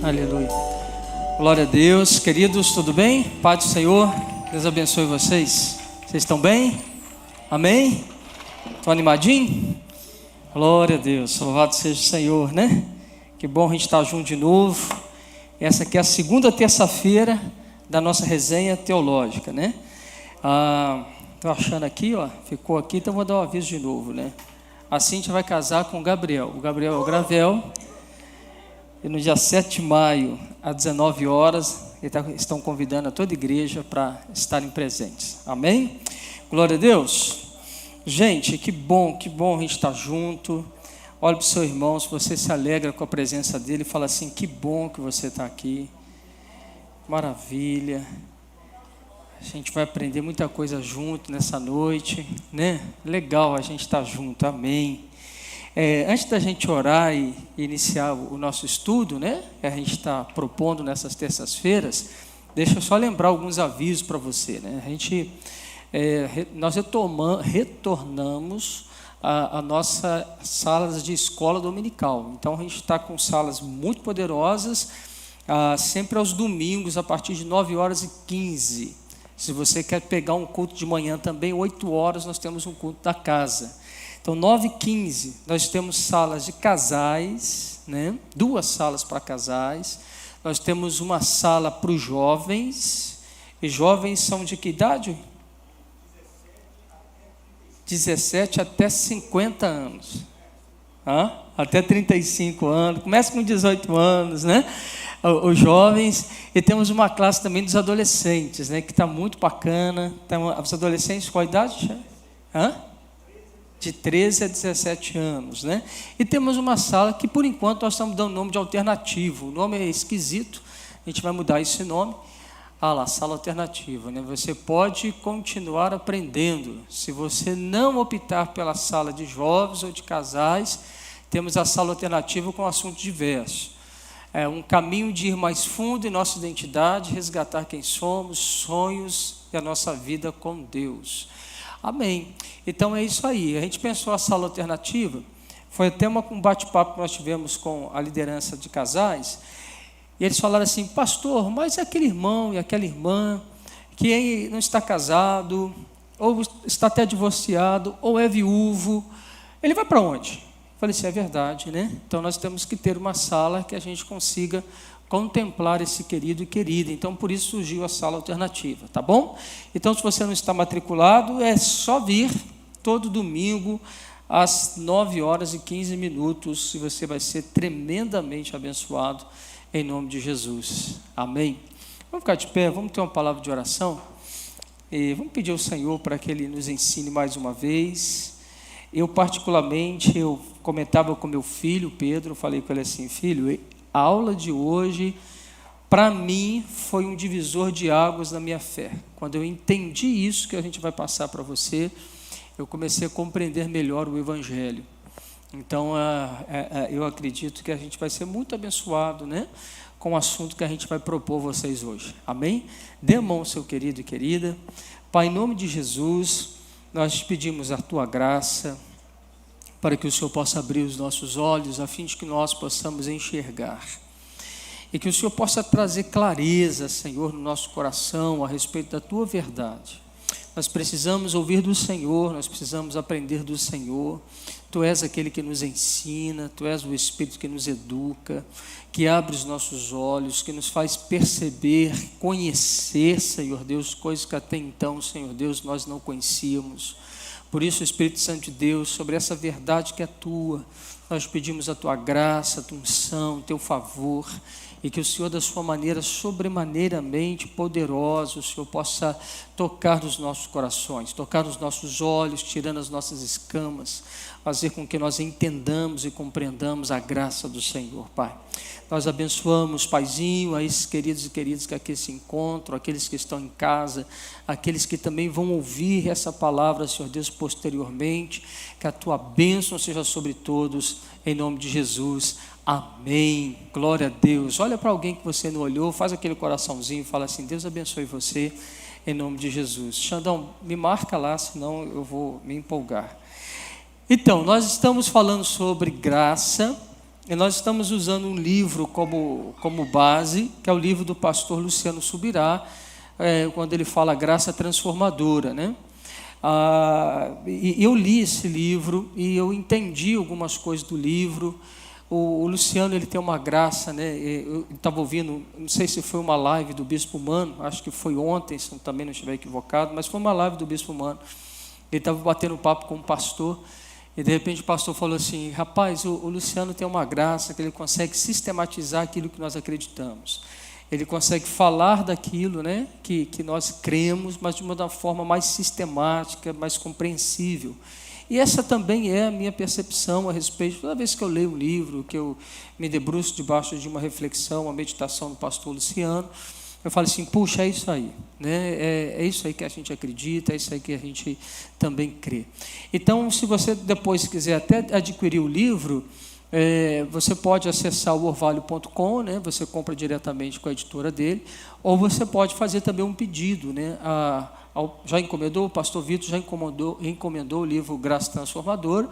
Aleluia. Glória a Deus. Queridos, tudo bem? Paz do Senhor. Deus abençoe vocês. Vocês estão bem? Amém? Estão animadinhos? Glória a Deus. Louvado seja o Senhor, né? Que bom a gente estar junto de novo. Essa aqui é a segunda terça-feira da nossa resenha teológica, né? Estou achando aqui, ó. Ficou aqui, então vou dar um aviso de novo, né? A Cíntia vai casar com o Gabriel. O Gabriel é o Gravel. E no dia 7 de maio, às 19 horas, estão convidando a toda a igreja para estarem presentes. Amém? Glória a Deus. Gente, que bom a gente estar junto. Olha para o seu irmão, se você se alegra com a presença dele, fala assim: que bom que você está aqui. Maravilha. A gente vai aprender muita coisa junto nessa noite, né? Legal a gente estar junto. Amém. Antes da gente orar e iniciar o nosso estudo, né? A gente está propondo nessas terças-feiras. Deixa eu só lembrar alguns avisos para você, né? Nós retornamos a nossa salas de escola dominical. Então a gente está com salas muito poderosas, sempre aos domingos a partir de 9h15. Se você quer pegar um culto de manhã também, 8 horas nós temos um culto da casa. Então, 9h15, nós temos salas de casais, né? 2 salas para casais. Nós temos uma sala para os jovens. E jovens são de que idade? 17 até 50 anos. Até 35 anos. Começa com 18 anos, né? Os jovens. E temos uma classe também dos adolescentes, né? Que está muito bacana. Então, os adolescentes, qual a idade? De 13 a 17 anos, né? E temos uma sala que, por enquanto, nós estamos dando nome de alternativo. O nome é esquisito, a gente vai mudar esse nome. Sala alternativa, né? Você pode continuar aprendendo. Se você não optar pela sala de jovens ou de casais, temos a sala alternativa com assuntos diversos. É um caminho de ir mais fundo em nossa identidade, resgatar quem somos, sonhos e a nossa vida com Deus. Amém. Então é isso aí. A gente pensou a sala alternativa, foi até um bate-papo que nós tivemos com a liderança de casais, e eles falaram assim: pastor, mas aquele irmão e aquela irmã que não está casado, ou está até divorciado, ou é viúvo, ele vai para onde? Eu falei assim: é verdade, né? Então nós temos que ter uma sala que a gente consiga contemplar esse querido e querida. Então, por isso surgiu a sala alternativa, tá bom? Então, se você não está matriculado, é só vir todo domingo às 9h15, e você vai ser tremendamente abençoado em nome de Jesus. Amém? Vamos ficar de pé, vamos ter uma palavra de oração e vamos pedir ao Senhor para que Ele nos ensine mais uma vez. Eu particularmente, eu comentava com meu filho, Pedro, falei com ele assim: filho, a aula de hoje, para mim, foi um divisor de águas na minha fé. Quando eu entendi isso que a gente vai passar para você, eu comecei a compreender melhor o Evangelho. Então, eu acredito que a gente vai ser muito abençoado, né, com o assunto que a gente vai propor a vocês hoje. Amém? Dê a mão, seu querido e querida. Pai, em nome de Jesus, nós te pedimos a tua graça, para que o Senhor possa abrir os nossos olhos, a fim de que nós possamos enxergar. E que o Senhor possa trazer clareza, Senhor, no nosso coração, a respeito da tua verdade. Nós precisamos ouvir do Senhor, nós precisamos aprender do Senhor. Tu és aquele que nos ensina, Tu és o Espírito que nos educa, que abre os nossos olhos, que nos faz perceber, conhecer, Senhor Deus, coisas que até então, Senhor Deus, nós não conhecíamos. Por isso, Espírito Santo de Deus, sobre essa verdade que é tua, nós pedimos a tua graça, a tua unção, o teu favor, e que o Senhor, da sua maneira sobremaneiramente poderosa, o Senhor possa tocar nos nossos corações, tocar nos nossos olhos, tirando as nossas escamas, fazer com que nós entendamos e compreendamos a graça do Senhor, Pai. Nós abençoamos, Paizinho, a esses queridos e queridas que aqui se encontram, aqueles que estão em casa, aqueles que também vão ouvir essa palavra, Senhor Deus, posteriormente. Que a tua bênção seja sobre todos, em nome de Jesus. Amém. Glória a Deus. Olha para alguém que você não olhou, faz aquele coraçãozinho e fala assim: Deus abençoe você, em nome de Jesus. Xandão, me marca lá, senão eu vou me empolgar. Então, nós estamos falando sobre graça. e nós estamos usando um livro como base, que é o livro do pastor Luciano Subirá, quando ele fala graça transformadora, né? E eu li esse livro e eu entendi algumas coisas do livro. O Luciano, ele tem uma graça, né? Eu estava ouvindo, não sei se foi uma live do Bispo Mano, acho que foi ontem, se também não estiver equivocado, mas foi uma live do Bispo Mano. Ele estava batendo papo com um pastor, e de repente o pastor falou assim: rapaz, o Luciano tem uma graça que ele consegue sistematizar aquilo que nós acreditamos. Ele consegue falar daquilo, né, que nós cremos, mas de uma forma mais sistemática, mais compreensível. E essa também é a minha percepção a respeito. Toda vez que eu leio um livro, que eu me debruço debaixo de uma reflexão, uma meditação do pastor Luciano, eu falo assim: puxa, é isso aí, né? É isso aí que a gente acredita, é isso aí que a gente também crê. Então, se você depois quiser até adquirir o livro, você pode acessar o orvalho.com, né? Você compra diretamente com a editora dele, ou você pode fazer também um pedido, né? Já encomendou, o pastor Vitor já encomendou o livro Graça Transformadora,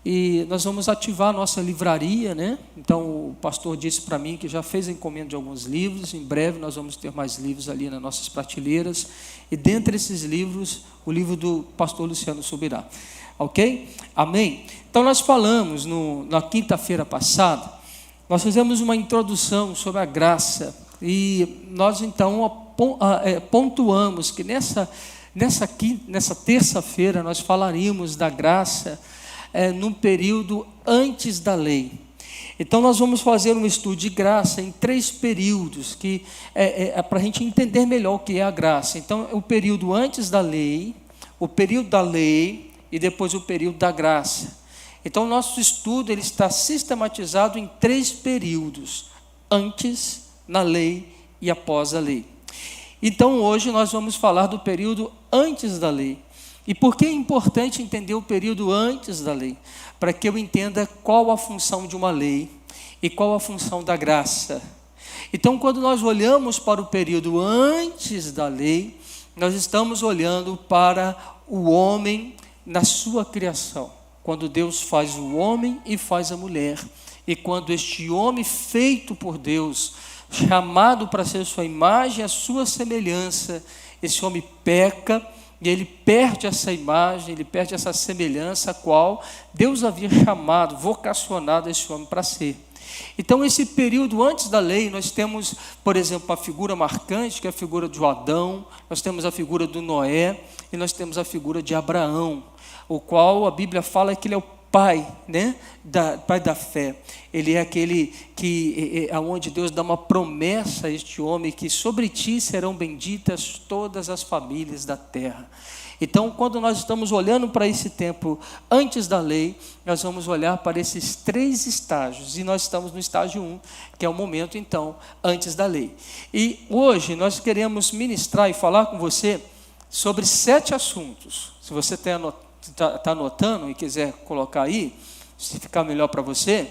e nós vamos ativar a nossa livraria, né? Então o pastor disse para mim que já fez a encomenda de alguns livros. Em breve nós vamos ter mais livros ali nas nossas prateleiras, e dentre esses livros, o livro do pastor Luciano Subirá. Ok? Amém? Então nós falamos na quinta-feira passada, nós fizemos uma introdução sobre a graça, e nós então pontuamos que nessa terça-feira nós falaríamos da graça num período antes da lei. Então nós vamos fazer um estudo de graça em 3 períodos, que para a gente entender melhor o que é a graça. Então o período antes da lei, o período da lei e depois o período da graça. Então o nosso estudo ele está sistematizado em 3 períodos: antes, na lei e após a lei. Então hoje nós vamos falar do período antes da lei. E por que é importante entender o período antes da lei? Para que eu entenda qual a função de uma lei e qual a função da graça. Então, quando nós olhamos para o período antes da lei, nós estamos olhando para o homem na sua criação. Quando Deus faz o homem e faz a mulher. E quando este homem feito por Deus, chamado para ser sua imagem, a sua semelhança, esse homem peca, e ele perde essa imagem, ele perde essa semelhança a qual Deus havia chamado, vocacionado esse homem para ser. Então, esse período antes da lei, nós temos, por exemplo, a figura marcante, que é a figura de Adão, nós temos a figura do Noé, e nós temos a figura de Abraão, o qual a Bíblia fala que ele é o pai, né? Pai da fé. Ele é aquele que, aonde Deus dá uma promessa a este homem, que sobre ti serão benditas todas as famílias da terra. Então, quando nós estamos olhando para esse tempo antes da lei, nós vamos olhar para esses 3 estágios, e nós estamos no estágio 1, que é o momento, então, antes da lei. E hoje nós queremos ministrar e falar com você sobre 7 assuntos. Se você está anotando e quiser colocar aí, se ficar melhor para você,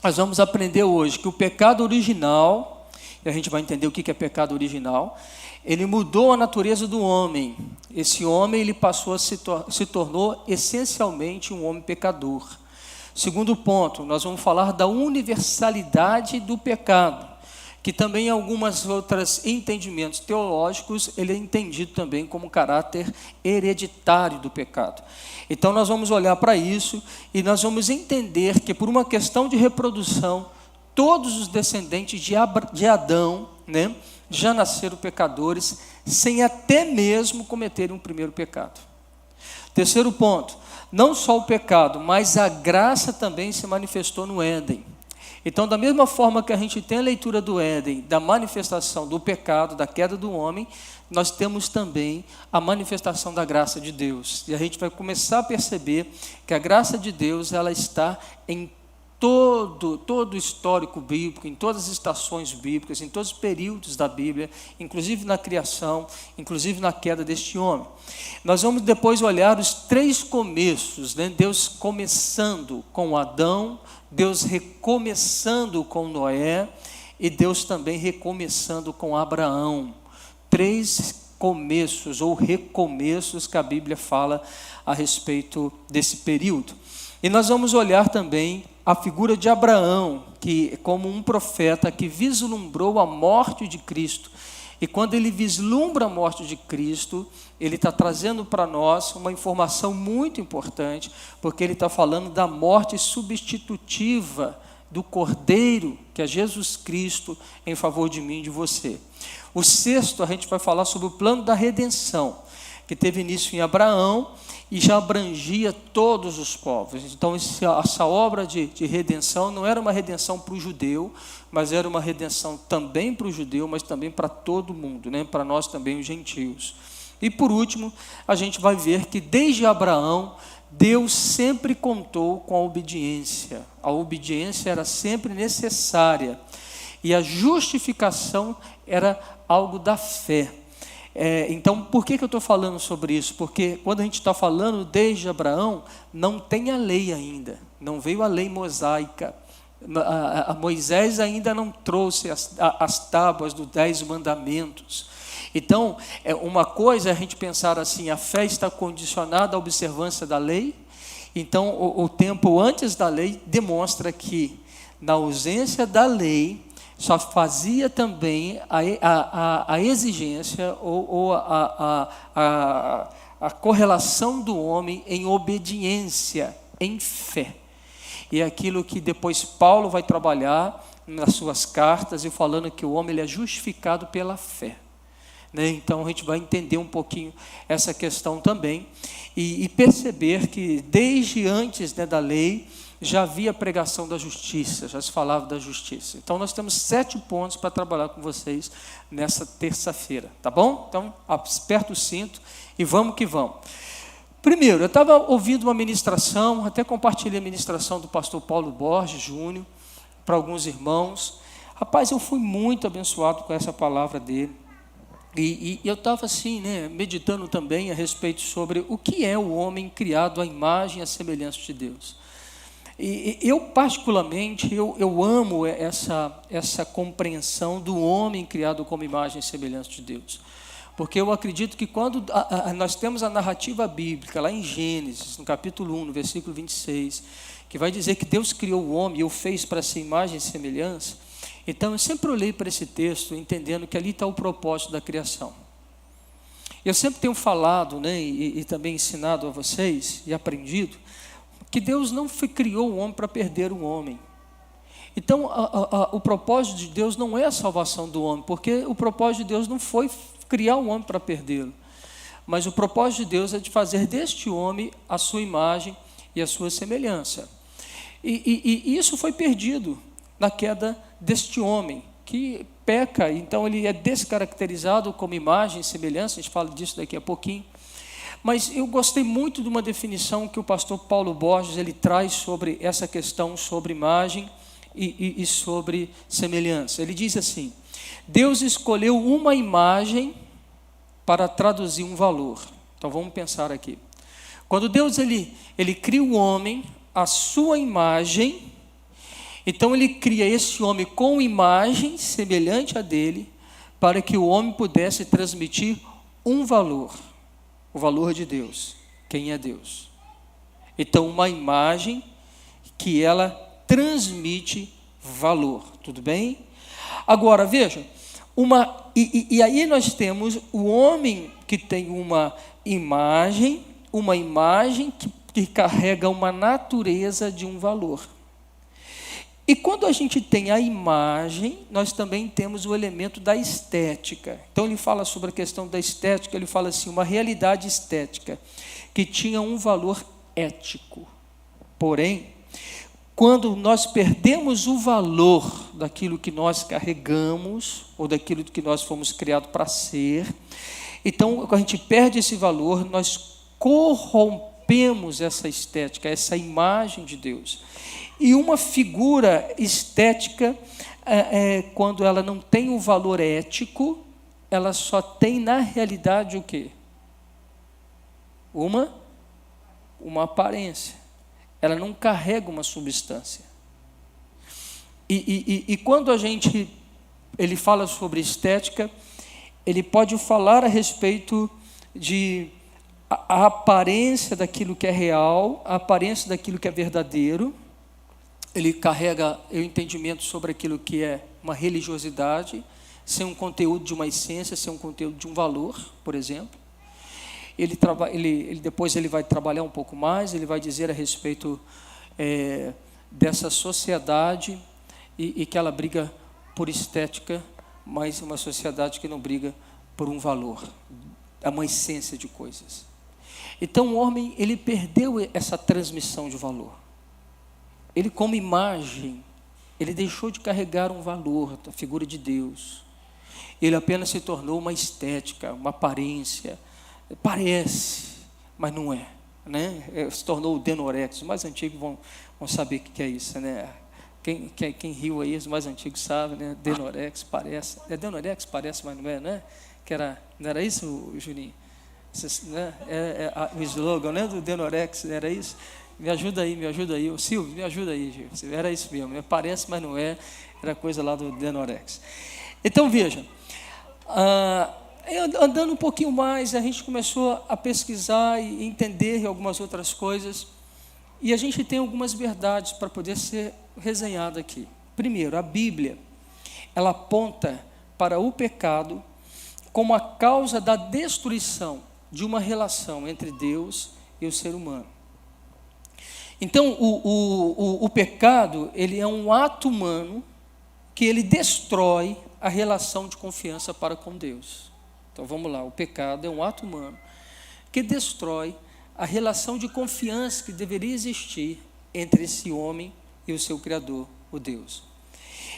nós vamos aprender hoje que o pecado original, e a gente vai entender o que é pecado original, ele mudou a natureza do homem. Esse homem ele passou se tornou essencialmente um homem pecador. Segundo ponto, nós vamos falar da universalidade do pecado, que também em algumas outros entendimentos teológicos, ele é entendido também como caráter hereditário do pecado. Então nós vamos olhar para isso e nós vamos entender que por uma questão de reprodução, todos os descendentes de Adão, né, já nasceram pecadores, sem até mesmo cometerem um primeiro pecado. Terceiro ponto, não só o pecado, mas a graça também se manifestou no Éden. Então, da mesma forma que a gente tem a leitura do Éden, da manifestação do pecado, da queda do homem, nós temos também a manifestação da graça de Deus. E a gente vai começar a perceber que a graça de Deus, ela está em todo o histórico bíblico, em todas as estações bíblicas, em todos os períodos da Bíblia, inclusive na criação, inclusive na queda deste homem. Nós vamos depois olhar os 3 começos, né? Deus começando com Adão, Deus recomeçando com Noé e Deus também recomeçando com Abraão. 3 começos ou recomeços que a Bíblia fala a respeito desse período. E nós vamos olhar também a figura de Abraão, que como um profeta que vislumbrou a morte de Cristo. E quando ele vislumbra a morte de Cristo, ele está trazendo para nós uma informação muito importante, porque ele está falando da morte substitutiva do Cordeiro, que é Jesus Cristo, em favor de mim e de você. O sexto, a gente vai falar sobre o plano da redenção, que teve início em Abraão e já abrangia todos os povos. Então, essa obra de redenção não era uma redenção para o judeu, mas era uma redenção também para o judeu, mas também para todo mundo, né? Para nós também, os gentios. E por último, a gente vai ver que desde Abraão, Deus sempre contou com a obediência. A obediência era sempre necessária. E a justificação era algo da fé. Então, por que eu estou falando sobre isso? Porque quando a gente está falando desde Abraão, não tem a lei ainda. Não veio a lei mosaica. Moisés ainda não trouxe as tábuas dos 10 mandamentos. Então, uma coisa é a gente pensar assim, a fé está condicionada à observância da lei. Então, o tempo antes da lei demonstra que, na ausência da lei, só fazia também a exigência ou a correlação do homem em obediência, em fé. E é aquilo que depois Paulo vai trabalhar nas suas cartas, e falando que o homem ele é justificado pela fé. Então a gente vai entender um pouquinho essa questão também, e perceber que desde antes da lei, já havia pregação da justiça, já se falava da justiça. Então nós temos 7 pontos para trabalhar com vocês nessa terça-feira, tá bom? Então aperta o cinto e vamos que vamos. Primeiro, eu estava ouvindo uma ministração, até compartilhei a ministração do pastor Paulo Borges Júnior para alguns irmãos. Rapaz, eu fui muito abençoado com essa palavra dele. E eu estava assim, meditando também a respeito sobre o que é o homem criado à imagem e à semelhança de Deus. E eu particularmente, eu amo essa compreensão do homem criado como imagem e semelhança de Deus. Porque eu acredito que quando nós temos a narrativa bíblica, lá em Gênesis, no capítulo 1, no versículo 26, que vai dizer que Deus criou o homem e o fez para essa imagem e semelhança. Então, eu sempre olhei para esse texto, entendendo que ali está o propósito da criação. Eu sempre tenho falado, e também ensinado a vocês, e aprendido, que Deus não criou o homem para perder o homem. Então, o propósito de Deus não é a salvação do homem, porque o propósito de Deus não foi criar o homem para perdê-lo. Mas o propósito de Deus é de fazer deste homem a sua imagem e a sua semelhança. E isso foi perdido na queda deste homem, que peca, então ele é descaracterizado como imagem e semelhança, a gente fala disso daqui a pouquinho. Mas eu gostei muito de uma definição que o pastor Paulo Borges ele traz sobre essa questão, sobre imagem e sobre semelhança. Ele diz assim: Deus escolheu uma imagem para traduzir um valor. Então vamos pensar aqui. Quando Deus ele cria o homem, a sua imagem, então ele cria esse homem com imagem semelhante a dele, para que o homem pudesse transmitir um valor. O valor de Deus, quem é Deus. Então, uma imagem que ela transmite valor, tudo bem? Agora, veja, e aí nós temos o homem que tem uma imagem que carrega uma natureza de um valor. E quando a gente tem a imagem, nós também temos o elemento da estética. Então ele fala sobre a questão da estética, ele fala assim, uma realidade estética que tinha um valor ético. Porém, quando nós perdemos o valor daquilo que nós carregamos, ou daquilo que nós fomos criados para ser, então quando a gente perde esse valor, nós corrompemos essa estética, essa imagem de Deus. E uma figura estética, quando ela não tem o valor ético, ela só tem na realidade o quê? Uma aparência. Ela não carrega uma substância. E quando ele fala sobre estética, ele pode falar a respeito de a aparência daquilo que é real, a aparência daquilo que é verdadeiro, ele carrega o entendimento sobre aquilo que é uma religiosidade, sem um conteúdo de uma essência, sem um conteúdo de um valor, por exemplo. Depois ele vai trabalhar um pouco mais, ele vai dizer a respeito dessa sociedade e que ela briga por estética, mas uma sociedade que não briga por um valor, é uma essência de coisas. Então o homem, ele perdeu essa transmissão de valor. Ele, como imagem, ele deixou de carregar um valor, a figura de Deus. Ele apenas se tornou uma estética, uma aparência. Parece, mas não é, né? Se tornou o Denorex. Os mais antigos vão saber o que é isso, né? Quem riu aí, os mais antigos sabem, né? Denorex, parece. É Denorex, parece, mas não é, né? Não era isso, Juninho? Né? O slogan, né, do Denorex, era isso? Me ajuda aí, o Silvio, me ajuda aí, Gil. Era isso mesmo, parece, mas não é, era coisa lá do Denorex. Então veja, andando um pouquinho mais, a gente começou a pesquisar e entender algumas outras coisas, e a gente tem algumas verdades para poder ser resenhado aqui. Primeiro, a Bíblia, ela aponta para o pecado como a causa da destruição de uma relação entre Deus e o ser humano. Então, o pecado, ele é um ato humano que ele destrói a relação de confiança para com Deus. Então, vamos lá, o pecado é um ato humano que destrói a relação de confiança que deveria existir entre esse homem e o seu Criador, o Deus.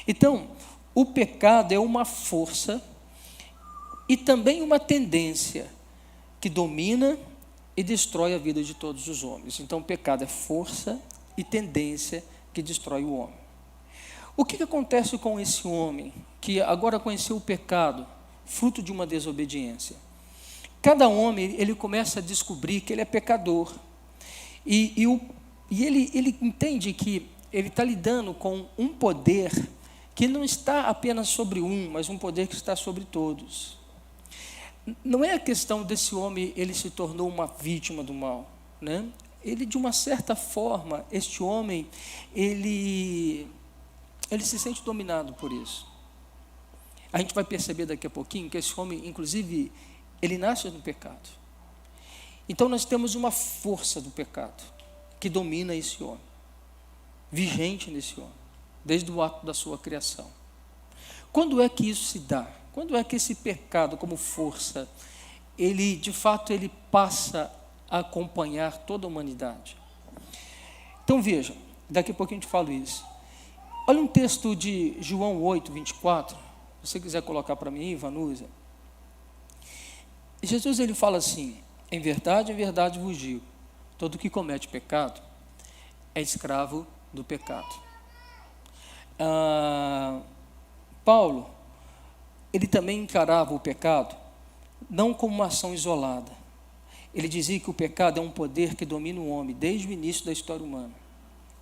Então, o pecado é uma força e também uma tendência que domina e destrói a vida de todos os homens. Então, o pecado é força e tendência que destrói o homem. O que acontece com esse homem que agora conheceu o pecado, fruto de uma desobediência? Cada homem, ele começa a descobrir que ele é pecador. E ele entende que ele está lidando com um poder que não está apenas sobre um, mas um poder que está sobre todos. Não é a questão desse homem, ele se tornou uma vítima do mal, né? Ele, de uma certa forma, este homem, ele se sente dominado por isso. A gente vai perceber daqui a pouquinho que esse homem, inclusive, ele nasce no pecado. Então nós temos uma força do pecado que domina esse homem, vigente nesse homem, desde o ato da sua criação. Quando é que isso se dá? Quando é que esse pecado, como força, ele, de fato, ele passa a acompanhar toda a humanidade? Então veja, daqui a pouquinho a gente fala isso. Olha um texto de João 8, 24, se você quiser colocar para mim, Vanusa. Jesus, ele fala assim: em verdade vos digo, todo que comete pecado é escravo do pecado. Paulo, ele também encarava o pecado não como uma ação isolada. Ele dizia que o pecado é um poder que domina o homem desde o início da história humana.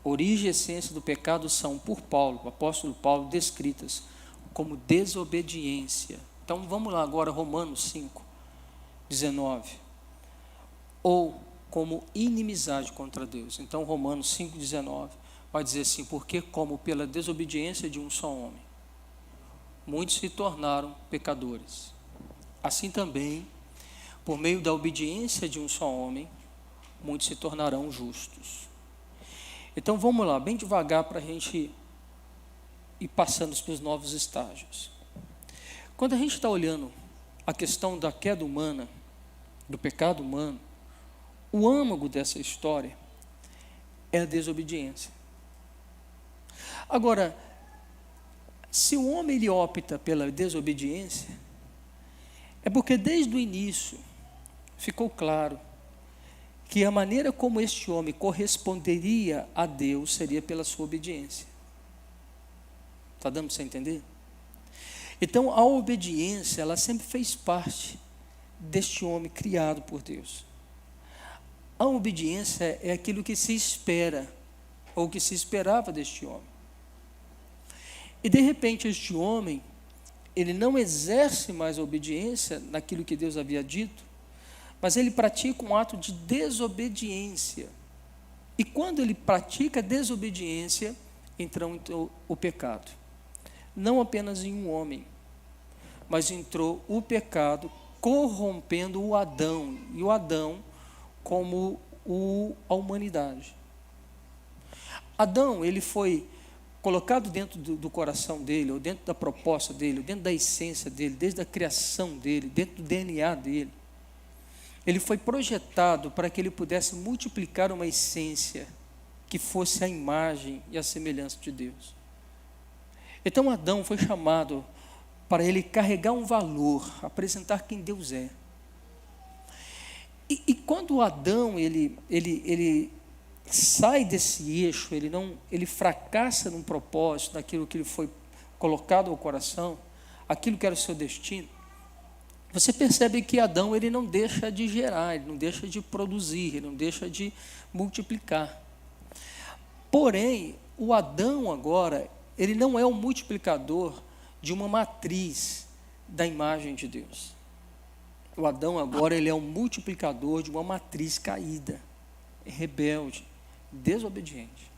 Origem e essência do pecado são, por Paulo, o apóstolo Paulo, descritas como desobediência. Então vamos lá agora, Romanos 5, 19. Ou como inimizade contra Deus. Então Romanos 5, 19 vai dizer assim: porque como pela desobediência de um só homem muitos se tornaram pecadores, assim também, por meio da obediência de um só homem, muitos se tornarão justos. Então vamos lá, bem devagar, para a gente ir passando para os novos estágios. Quando a gente está olhando a questão da queda humana, do pecado humano, o âmago dessa história é a desobediência. Agora, se o homem ele opta pela desobediência, é porque desde o início ficou claro que a maneira como este homem corresponderia a Deus seria pela sua obediência. Está dando para você entender? Então a obediência, ela sempre fez parte deste homem criado por Deus. A obediência é aquilo que se espera, ou que se esperava deste homem. E de repente este homem, ele não exerce mais a obediência naquilo que Deus havia dito, mas ele pratica um ato de desobediência. E quando ele pratica a desobediência, entrou o pecado. Não apenas em um homem, mas entrou o pecado corrompendo o Adão, e o Adão como a humanidade. Adão, ele foi colocado dentro do coração dele, ou dentro da proposta dele, ou dentro da essência dele, desde a criação dele, dentro do DNA dele. Ele foi projetado para que ele pudesse multiplicar uma essência que fosse a imagem e a semelhança de Deus. Então Adão foi chamado para ele carregar um valor, apresentar quem Deus é. E quando Adão ele sai desse eixo, ele fracassa num propósito, naquilo que ele foi colocado ao coração, aquilo que era o seu destino, você percebe que Adão ele não deixa de gerar, ele não deixa de produzir, ele não deixa de multiplicar. Porém, o Adão agora, ele não é o multiplicador de uma matriz da imagem de Deus. O Adão agora, ele é o multiplicador de uma matriz caída, rebelde, desobediente.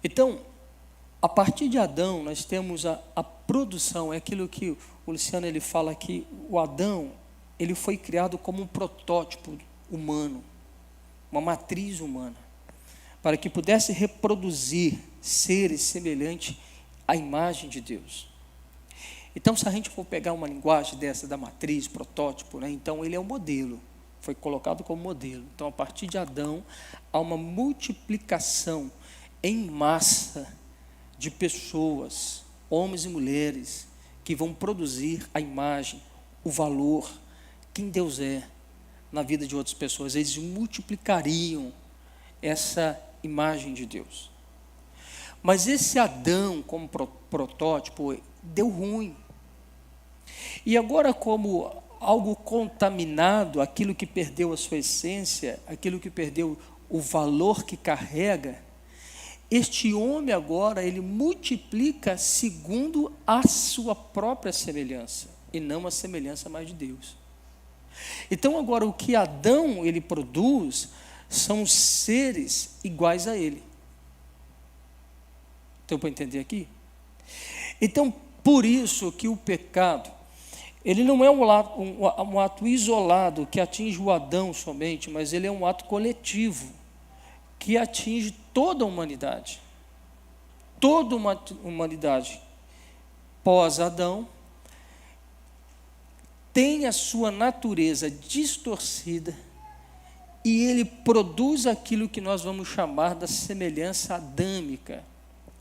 Então, a partir de Adão, nós temos a produção, é aquilo que o Luciano ele fala que o Adão, ele foi criado como um protótipo humano, uma matriz humana, para que pudesse reproduzir seres semelhantes à imagem de Deus. Então, se a gente for pegar uma linguagem dessa da matriz, protótipo, né, então ele é o modelo, foi colocado como modelo. Então, a partir de Adão, há uma multiplicação em massa de pessoas, homens e mulheres, que vão produzir a imagem, o valor, quem Deus é na vida de outras pessoas. Eles multiplicariam essa imagem de Deus. Mas esse Adão, como protótipo, deu ruim. E agora, como algo contaminado, aquilo que perdeu a sua essência, aquilo que perdeu o valor que carrega, este homem agora, ele multiplica segundo a sua própria semelhança, e não a semelhança mais de Deus. Então agora, o que Adão ele produz, são seres iguais a ele. Deu para entender aqui? Então, por isso que o pecado, ele não é um ato isolado que atinge o Adão somente, mas ele é um ato coletivo, que atinge toda a humanidade. Toda uma humanidade pós-Adão tem a sua natureza distorcida, e ele produz aquilo que nós vamos chamar da semelhança adâmica.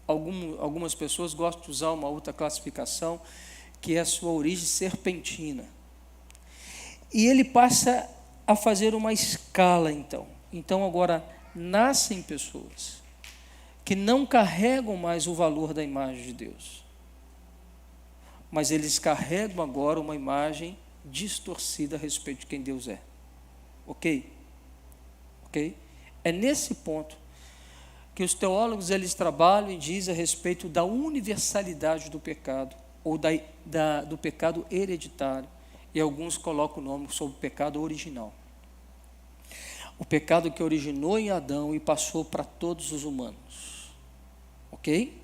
Algumas pessoas gostam de usar uma outra classificação, que é a sua origem serpentina. E ele passa a fazer uma escala, então. Então, agora, nascem pessoas que não carregam mais o valor da imagem de Deus, mas eles carregam agora uma imagem distorcida a respeito de quem Deus é. Ok? Ok? É nesse ponto que os teólogos eles trabalham e dizem a respeito da universalidade do pecado, ou do pecado hereditário, e alguns colocam o nome sobre o pecado original. O pecado que originou em Adão e passou para todos os humanos. Ok?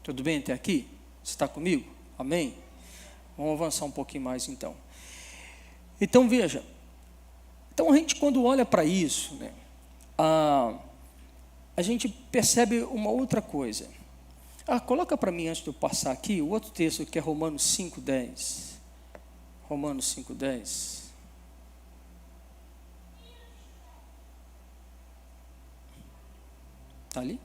Tudo bem até aqui? Você está comigo? Amém? Vamos avançar um pouquinho mais então. Então veja, então a gente quando olha para isso, né, a gente percebe uma outra coisa. Coloca para mim, antes de eu passar aqui, o outro texto que é Romanos 5,10. Romanos 5,10. Está ali?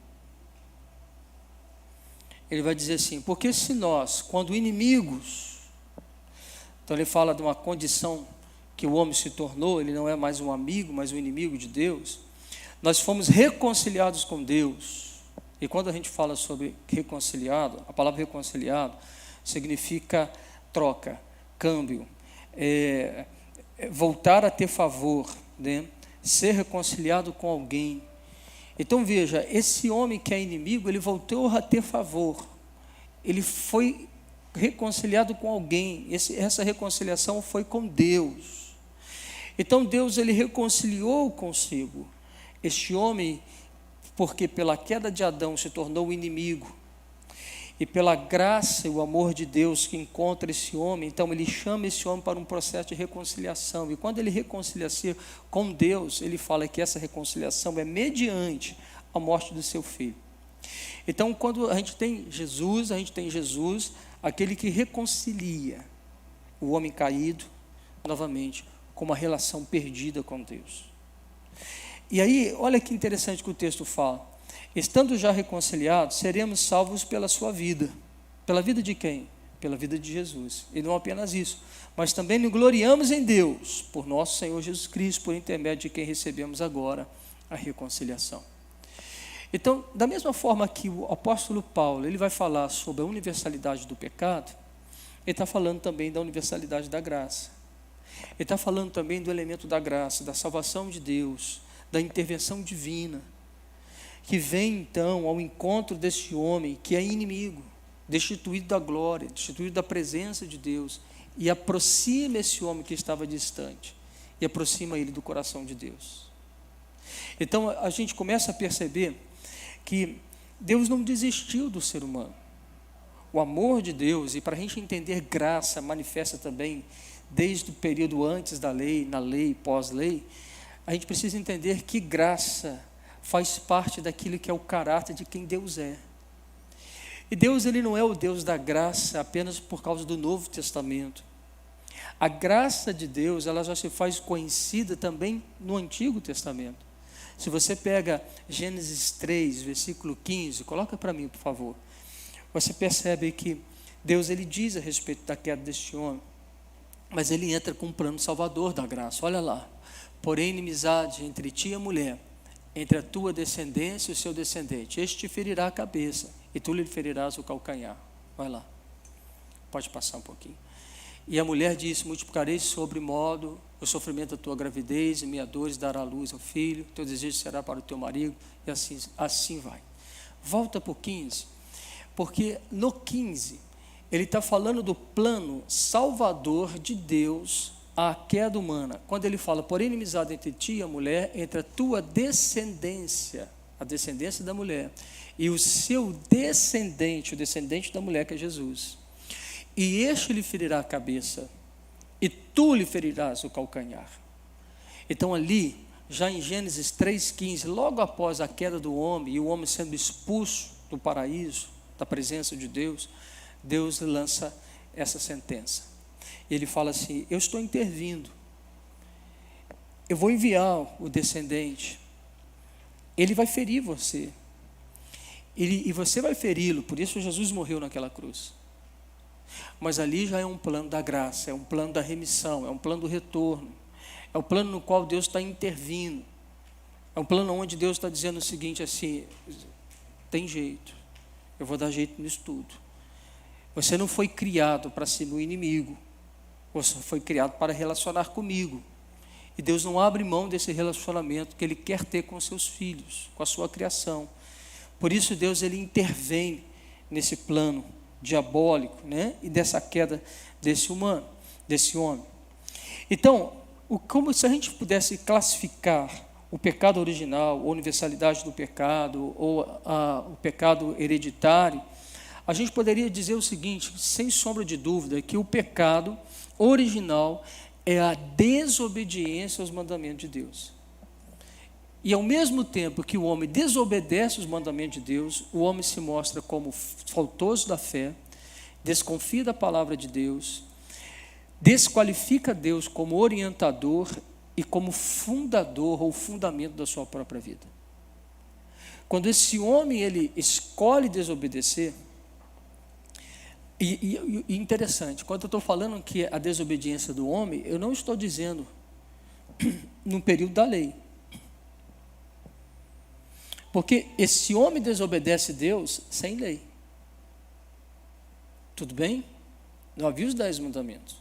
Ele vai dizer assim, porque se nós, quando inimigos, então ele fala de uma condição que o homem se tornou, ele não é mais um amigo, mas um inimigo de Deus, nós fomos reconciliados com Deus. E quando a gente fala sobre reconciliado, a palavra reconciliado significa troca, câmbio, voltar a ter favor, né? Ser reconciliado com alguém. Então veja, esse homem que é inimigo, ele voltou a ter favor, ele foi reconciliado com alguém, essa reconciliação foi com Deus. Então Deus ele reconciliou consigo. Este homem porque pela queda de Adão se tornou o inimigo, e pela graça e o amor de Deus que encontra esse homem, então ele chama esse homem para um processo de reconciliação, e quando ele reconcilia-se com Deus, ele fala que essa reconciliação é mediante a morte do seu filho. Então, quando a gente tem Jesus, aquele que reconcilia o homem caído, novamente, com uma relação perdida com Deus. E aí, olha que interessante que o texto fala: estando já reconciliados, seremos salvos pela sua vida. Pela vida de quem? Pela vida de Jesus. E não apenas isso, mas também nos gloriamos em Deus, por nosso Senhor Jesus Cristo, por intermédio de quem recebemos agora a reconciliação. Então, da mesma forma que o apóstolo Paulo, ele vai falar sobre a universalidade do pecado, ele está falando também da universalidade da graça. Ele está falando também do elemento da graça, da salvação de Deus, da intervenção divina, que vem então ao encontro deste homem que é inimigo, destituído da glória, destituído da presença de Deus, e aproxima esse homem que estava distante, e aproxima ele do coração de Deus. Então a gente começa a perceber que Deus não desistiu do ser humano. O amor de Deus, e para a gente entender graça, manifesta também desde o período antes da lei, na lei, pós-lei, a gente precisa entender que graça faz parte daquilo que é o caráter de quem Deus é. E Deus, ele não é o Deus da graça apenas por causa do Novo Testamento. A graça de Deus, ela já se faz conhecida também no Antigo Testamento. Se você pega Gênesis 3, versículo 15, coloca para mim, por favor. Você percebe que Deus, ele diz a respeito da queda deste homem, mas ele entra com um plano salvador da graça. Olha lá: porém inimizade entre ti e a mulher, entre a tua descendência e o seu descendente, este te ferirá a cabeça, e tu lhe ferirás o calcanhar. Vai lá, pode passar um pouquinho. E a mulher disse: multiplicarei sobre modo o sofrimento da tua gravidez, e minha dores dará luz ao filho, teu desejo será para o teu marido, e assim vai. Volta para o 15, porque no 15, ele está falando do plano salvador de Deus à queda humana. Quando ele fala: porém inimizade entre ti e a mulher, entre a tua descendência, a descendência da mulher, e o seu descendente, o descendente da mulher, que é Jesus. E este lhe ferirá a cabeça, e tu lhe ferirás o calcanhar. Então ali, já em Gênesis 3,15, logo após a queda do homem, e o homem sendo expulso do paraíso, da presença de Deus, Deus lança essa sentença. Ele fala assim: eu estou intervindo, eu vou enviar o descendente, ele vai ferir você, e você vai feri-lo, por isso Jesus morreu naquela cruz. Mas ali já é um plano da graça, é um plano da remissão, é um plano do retorno, é o plano no qual Deus está intervindo, é um plano onde Deus está dizendo o seguinte assim: tem jeito, eu vou dar jeito nisso tudo. Você não foi criado para ser meu inimigo, você foi criado para relacionar comigo, e Deus não abre mão desse relacionamento que Ele quer ter com seus filhos, com a sua criação. Por isso Deus, ele intervém nesse plano diabólico, né? E dessa queda desse homem. Então, como se a gente pudesse classificar o pecado original, a universalidade do pecado, ou o pecado hereditário, a gente poderia dizer o seguinte, sem sombra de dúvida, que o pecado original é a desobediência aos mandamentos de Deus. E ao mesmo tempo que o homem desobedece os mandamentos de Deus, o homem se mostra como faltoso da fé, desconfia da palavra de Deus, desqualifica Deus como orientador e como fundador ou fundamento da sua própria vida. Quando esse homem ele escolhe desobedecer, e interessante, quando eu estou falando que a desobediência do homem, eu não estou dizendo no período da lei. Porque esse homem desobedece Deus sem lei. Tudo bem? Não havia os 10 mandamentos.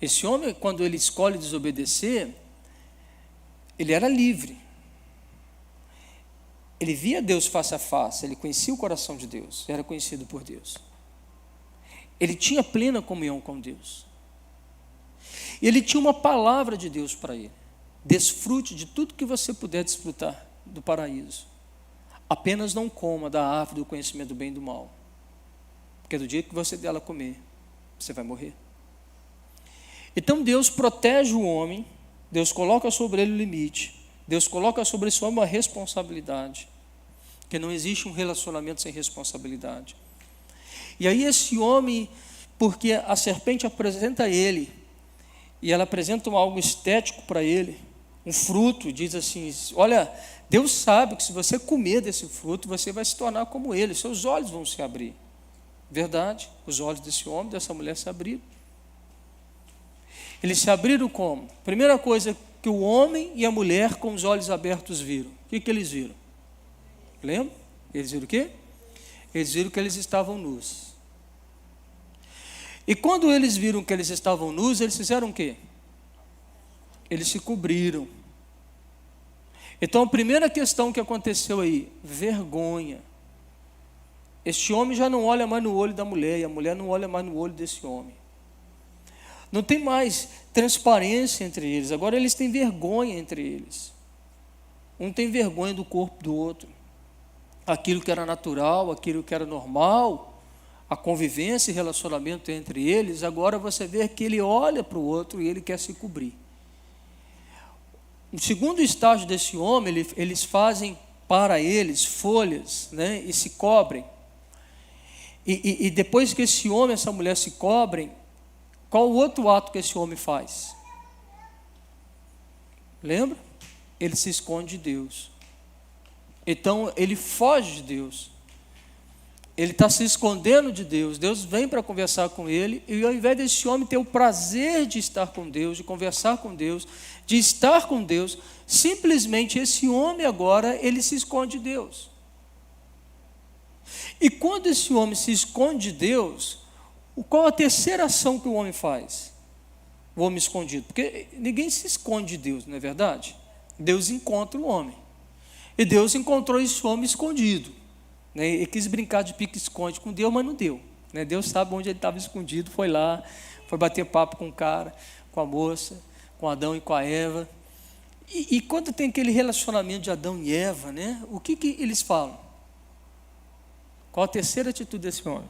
Esse homem, quando ele escolhe desobedecer, ele era livre. Ele via Deus face a face, ele conhecia o coração de Deus, era conhecido por Deus. Ele tinha plena comunhão com Deus. E ele tinha uma palavra de Deus para ele. Desfrute de tudo que você puder desfrutar do paraíso. Apenas não coma da árvore do conhecimento do bem e do mal. Porque do dia que você dela comer, você vai morrer. Então Deus protege o homem, Deus coloca sobre ele o limite, Deus coloca sobre esse homem uma responsabilidade, que não existe um relacionamento sem responsabilidade. E aí esse homem, porque a serpente apresenta a ele, e ela apresenta algo estético para ele, um fruto, diz assim, olha, Deus sabe que se você comer desse fruto, você vai se tornar como ele, seus olhos vão se abrir. Verdade, os olhos desse homem, dessa mulher se abriram. Eles se abriram como? Primeira coisa que o homem e a mulher com os olhos abertos viram. O que eles viram? Lembra? Eles viram o quê? Eles viram que eles estavam nus. E quando eles viram que eles estavam nus, eles fizeram o quê? Eles se cobriram. Então a primeira questão que aconteceu aí, vergonha. Este homem já não olha mais no olho da mulher, e a mulher não olha mais no olho desse homem. Não tem mais transparência entre eles, agora eles têm vergonha entre eles. Um tem vergonha do corpo do outro. Aquilo que era natural, aquilo que era normal, a convivência e relacionamento entre eles, agora você vê que ele olha para o outro e ele quer se cobrir. O segundo estágio desse homem, eles fazem para eles folhas, né, e se cobrem. E depois que esse homem e essa mulher se cobrem, qual o outro ato que esse homem faz? Lembra? Ele se esconde de Deus. Então, ele foge de Deus. Ele está se escondendo de Deus. Deus vem para conversar com ele, e ao invés desse homem ter o prazer de estar com Deus, de conversar com Deus, de estar com Deus, simplesmente esse homem agora, ele se esconde de Deus. E quando esse homem se esconde de Deus, qual a terceira ação que o homem faz? O homem escondido. Porque ninguém se esconde de Deus, não é verdade? Deus encontra o homem. E Deus encontrou esse homem escondido. Ele quis brincar de pique-esconde com Deus, mas não deu. Deus sabe onde ele estava escondido, foi lá, foi bater papo com o cara, com a moça, com Adão e com a Eva. E quando tem aquele relacionamento de Adão e Eva, o que eles falam? Qual a terceira atitude desse homem?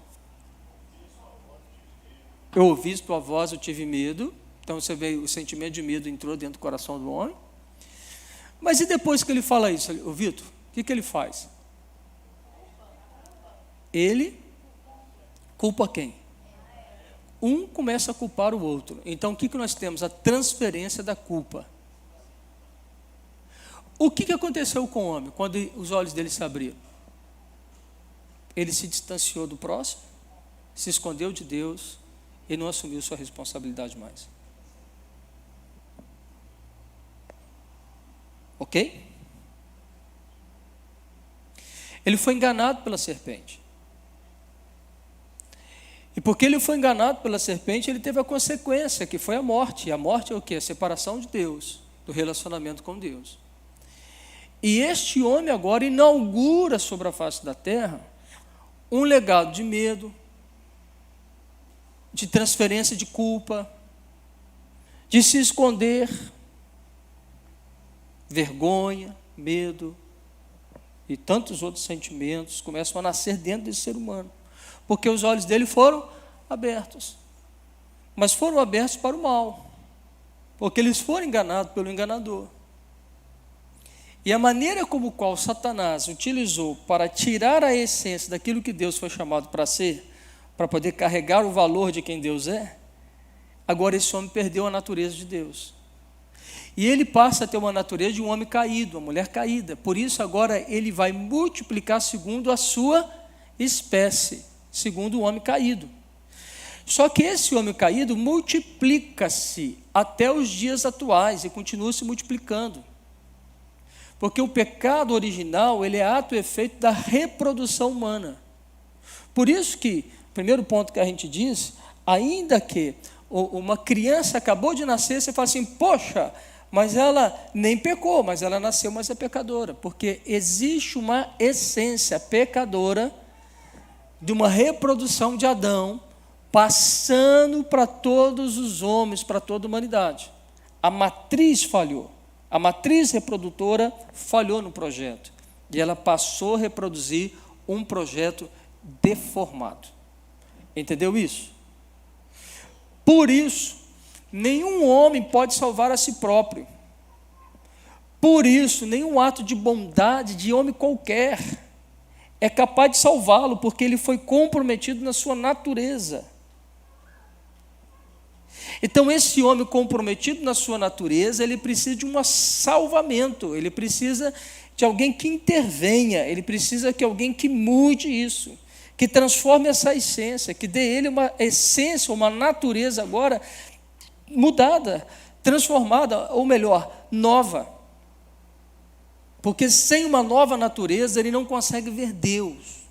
Eu ouvi tua voz, eu tive medo. Então você vê, o sentimento de medo entrou dentro do coração do homem. Mas e depois que ele fala isso, ô Vitor, o que ele faz? Ele culpa quem? Um começa a culpar o outro. Então o que nós temos? A transferência da culpa. O que aconteceu com o homem quando os olhos dele se abriram? Ele se distanciou do próximo, se escondeu de Deus e não assumiu sua responsabilidade mais. Ok? Ele foi enganado pela serpente. E porque ele foi enganado pela serpente, ele teve a consequência, que foi a morte. E a morte é o quê? A separação de Deus, do relacionamento com Deus. E este homem agora inaugura sobre a face da terra um legado de medo, de transferência de culpa, de se esconder, vergonha, medo e tantos outros sentimentos começam a nascer dentro desse ser humano, porque os olhos dele foram abertos, mas foram abertos para o mal, porque eles foram enganados pelo enganador. E a maneira como qual Satanás utilizou para tirar a essência daquilo que Deus foi chamado para ser, para poder carregar o valor de quem Deus é, agora esse homem perdeu a natureza de Deus. E ele passa a ter uma natureza de um homem caído, uma mulher caída. Por isso agora ele vai multiplicar segundo a sua espécie, segundo o homem caído. Só que esse homem caído multiplica-se até os dias atuais e continua se multiplicando. Porque o pecado original, ele é ato e efeito da reprodução humana. Por isso que, primeiro ponto que a gente diz, ainda que uma criança acabou de nascer, você fala assim, poxa, mas ela nem pecou, mas ela nasceu, mas é pecadora. Porque existe uma essência pecadora de uma reprodução de Adão, passando para todos os homens, para toda a humanidade. A matriz falhou. A matriz reprodutora falhou no projeto. E ela passou a reproduzir um projeto deformado. Entendeu isso? Por isso, nenhum homem pode salvar a si próprio. Por isso, nenhum ato de bondade de homem qualquer é capaz de salvá-lo, porque ele foi comprometido na sua natureza. Então, esse homem comprometido na sua natureza, ele precisa de um salvamento, ele precisa de alguém que intervenha, ele precisa de alguém que mude isso, que transforme essa essência, que dê ele uma essência, uma natureza agora mudada, transformada, ou melhor, nova. Porque sem uma nova natureza, ele não consegue ver Deus,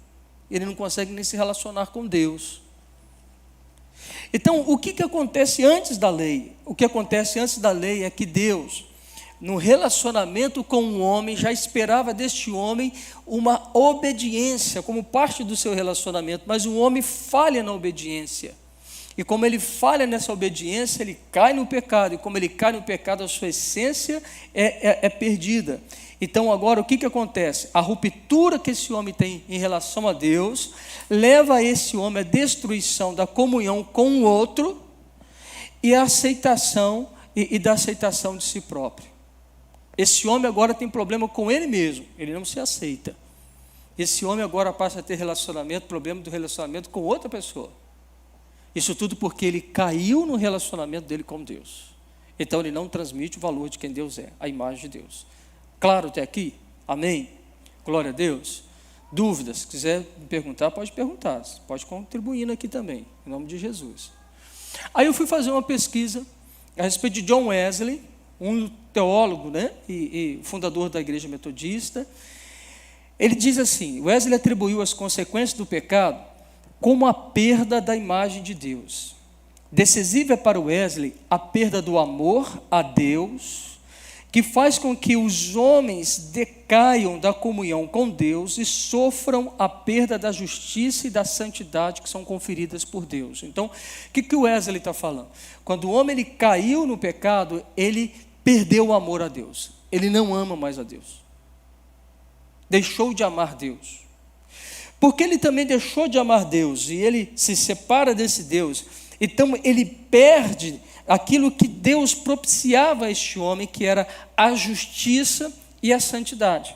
ele não consegue nem se relacionar com Deus. Então, o que acontece antes da lei? O que acontece antes da lei é que Deus, no relacionamento com o homem, já esperava deste homem uma obediência como parte do seu relacionamento, mas o homem falha na obediência. E como ele falha nessa obediência, ele cai no pecado, e como ele cai no pecado, a sua essência é perdida. Então agora o que acontece? A ruptura que esse homem tem em relação a Deus, leva esse homem à destruição da comunhão com o outro, e a aceitação, e da aceitação de si próprio. Esse homem agora tem problema com ele mesmo, ele não se aceita. Esse homem agora passa a ter problema do relacionamento com outra pessoa. Isso tudo porque ele caiu no relacionamento dele com Deus. Então ele não transmite o valor de quem Deus é, a imagem de Deus. Claro até aqui? Amém? Glória a Deus. Dúvidas, se quiser me perguntar, pode perguntar. Pode contribuir aqui também, em nome de Jesus. Aí eu fui fazer uma pesquisa a respeito de John Wesley, um teólogo, né, e fundador da igreja metodista. Ele diz assim: Wesley atribuiu as consequências do pecado como a perda da imagem de Deus. Decisiva é para Wesley a perda do amor a Deus, que faz com que os homens decaiam da comunhão com Deus e sofram a perda da justiça e da santidade que são conferidas por Deus. Então, o que o Wesley está falando? Quando o homem ele caiu no pecado, ele perdeu o amor a Deus. Ele não ama mais a Deus. Deixou de amar Deus. Porque ele também deixou de amar Deus e ele se separa desse Deus, então ele perde aquilo que Deus propiciava a este homem, que era a justiça e a santidade.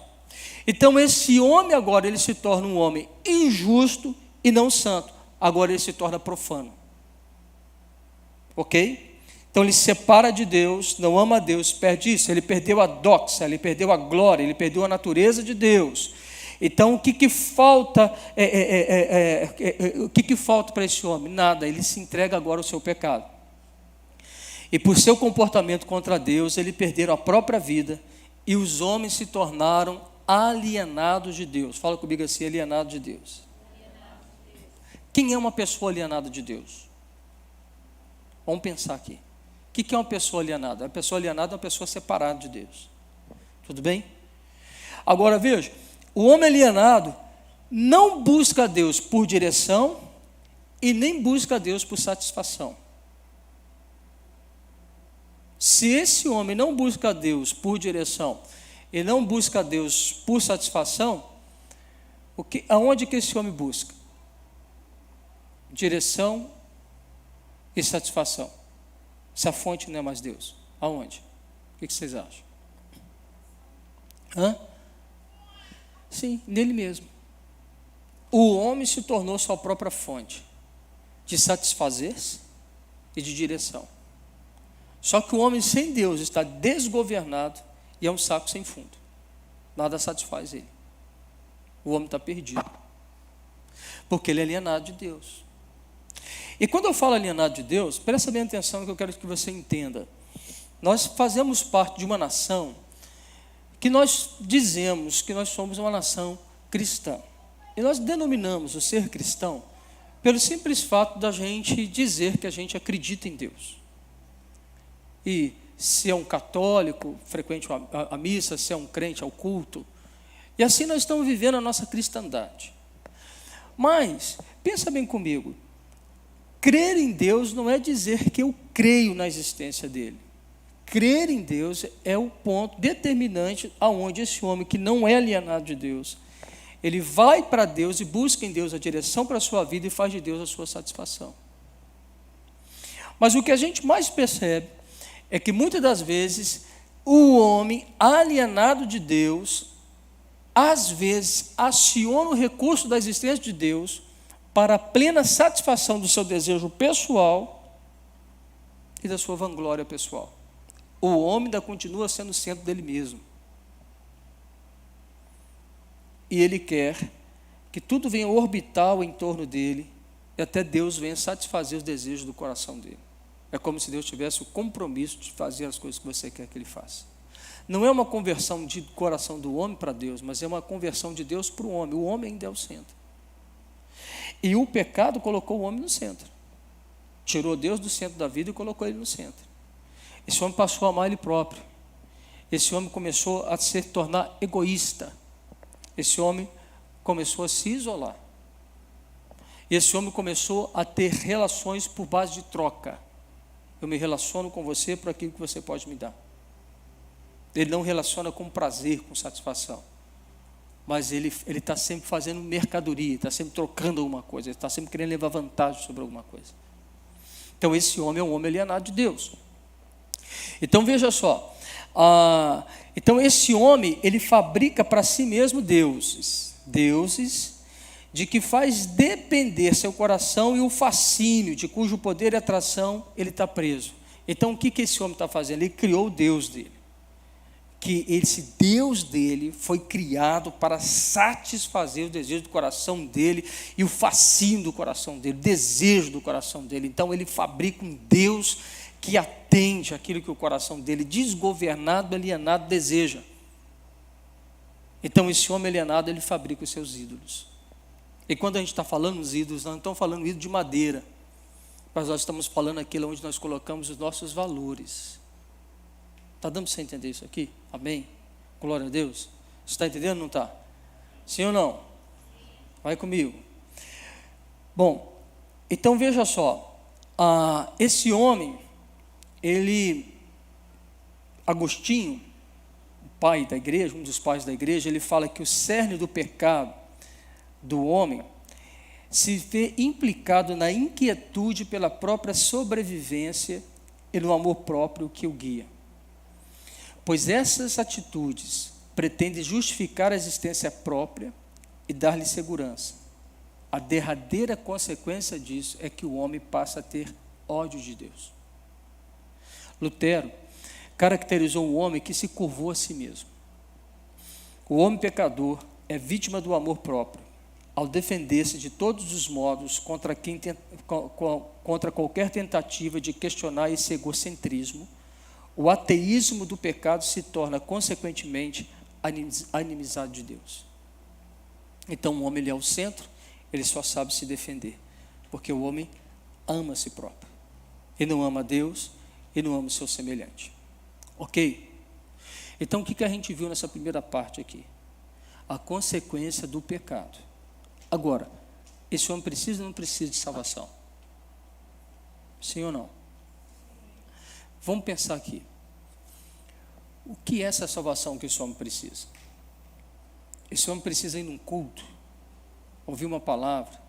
Então esse homem agora, ele se torna um homem injusto e não santo. Agora ele se torna profano. Ok? Então ele se separa de Deus, não ama a Deus, perde isso. Ele perdeu a doxa, ele perdeu a glória, ele perdeu a natureza de Deus. Então o que falta o que falta para esse homem? Nada, ele se entrega agora ao seu pecado. E por seu comportamento contra Deus, ele perderam a própria vida, e os homens se tornaram alienados de Deus. Fala comigo assim: alienado de Deus. Quem é uma pessoa alienada de Deus? Vamos pensar aqui. O que é uma pessoa alienada? Uma pessoa alienada é uma pessoa separada de Deus. Tudo bem? Agora veja, o homem alienado não busca a Deus por direção e nem busca a Deus por satisfação. Se esse homem não busca a Deus por direção e não busca a Deus por satisfação, aonde que esse homem busca? Direção e satisfação. Se a fonte não é mais Deus, aonde? O que vocês acham? Sim, nele mesmo. O homem se tornou sua própria fonte de satisfazer-se e de direção. Só que o homem sem Deus está desgovernado e é um saco sem fundo. Nada satisfaz ele. O homem está perdido. Porque ele é alienado de Deus. E quando eu falo alienado de Deus, presta bem atenção que eu quero que você entenda. Nós fazemos parte de uma nação que nós dizemos que nós somos uma nação cristã. E nós denominamos o ser cristão pelo simples fato da gente dizer que a gente acredita em Deus. E se é um católico, frequente a missa, se é um crente, ao culto. E assim nós estamos vivendo a nossa cristandade. Mas, pensa bem comigo, crer em Deus não é dizer que eu creio na existência dele. crer em Deus é o ponto determinante aonde esse homem que não é alienado de Deus, ele vai para Deus e busca em Deus a direção para a sua vida e faz de Deus a sua satisfação. Mas o que a gente mais percebe é que muitas das vezes o homem alienado de Deus, às vezes aciona o recurso da existência de Deus para a plena satisfação do seu desejo pessoal e da sua vanglória pessoal. O homem ainda continua sendo o centro dele mesmo. E ele quer que tudo venha orbitar em torno dele e até Deus venha satisfazer os desejos do coração dele. É como se Deus tivesse o compromisso de fazer as coisas que você quer que ele faça. Não é uma conversão de coração do homem para Deus, mas é uma conversão de Deus para o homem. O homem ainda é o centro. E o pecado colocou o homem no centro. Tirou Deus do centro da vida e colocou ele no centro. Esse homem passou a amar ele próprio. Esse homem começou a se tornar egoísta. Esse homem começou a se isolar. Esse homem começou a ter relações por base de troca. Eu me relaciono com você por aquilo que você pode me dar. Ele não relaciona com prazer, com satisfação. Mas ele está sempre fazendo mercadoria, está sempre trocando alguma coisa, ele está sempre querendo levar vantagem sobre alguma coisa. Então esse homem é um homem alienado de Deus. Então veja só, então esse homem, ele fabrica para si mesmo deuses de que faz depender seu coração e o fascínio, de cujo poder e atração ele está preso. Então o que esse homem está fazendo? Ele criou o Deus dele. Que esse Deus dele foi criado para satisfazer o desejo do coração dele e o fascínio do coração dele, o desejo do coração dele. Então ele fabrica um Deus que atende aquilo que o coração dele, desgovernado, alienado, deseja. Então esse homem alienado, ele fabrica os seus ídolos. E quando a gente está falando dos ídolos, nós não estamos falando ídolo de madeira, mas nós estamos falando aquilo onde nós colocamos os nossos valores. Está dando para você entender isso aqui? Amém? Glória a Deus. Você está entendendo ou não está? Sim ou não? Vai comigo. Bom, então veja só. Esse homem, Agostinho, o pai da igreja, um dos pais da igreja, ele fala que o cerne do pecado do homem se vê implicado na inquietude pela própria sobrevivência e no amor próprio que o guia. Pois essas atitudes pretendem justificar a existência própria e dar-lhe segurança. A derradeira consequência disso é que o homem passa a ter ódio de Deus. Lutero caracterizou o homem que se curvou a si mesmo. O homem pecador é vítima do amor próprio, ao defender-se de todos os modos contra qualquer tentativa de questionar esse egocentrismo. O ateísmo do pecado se torna, consequentemente, a inimizade de Deus. Então o homem, ele é o centro, ele só sabe se defender, porque o homem ama a si próprio. Ele não ama Deus, ele não ama o seu semelhante. Ok? Então o que a gente viu nessa primeira parte aqui? A consequência do pecado. Agora, esse homem precisa ou não precisa de salvação? Sim ou não? Vamos pensar aqui. O que é essa salvação que esse homem precisa? Esse homem precisa ir num culto, ouvir uma palavra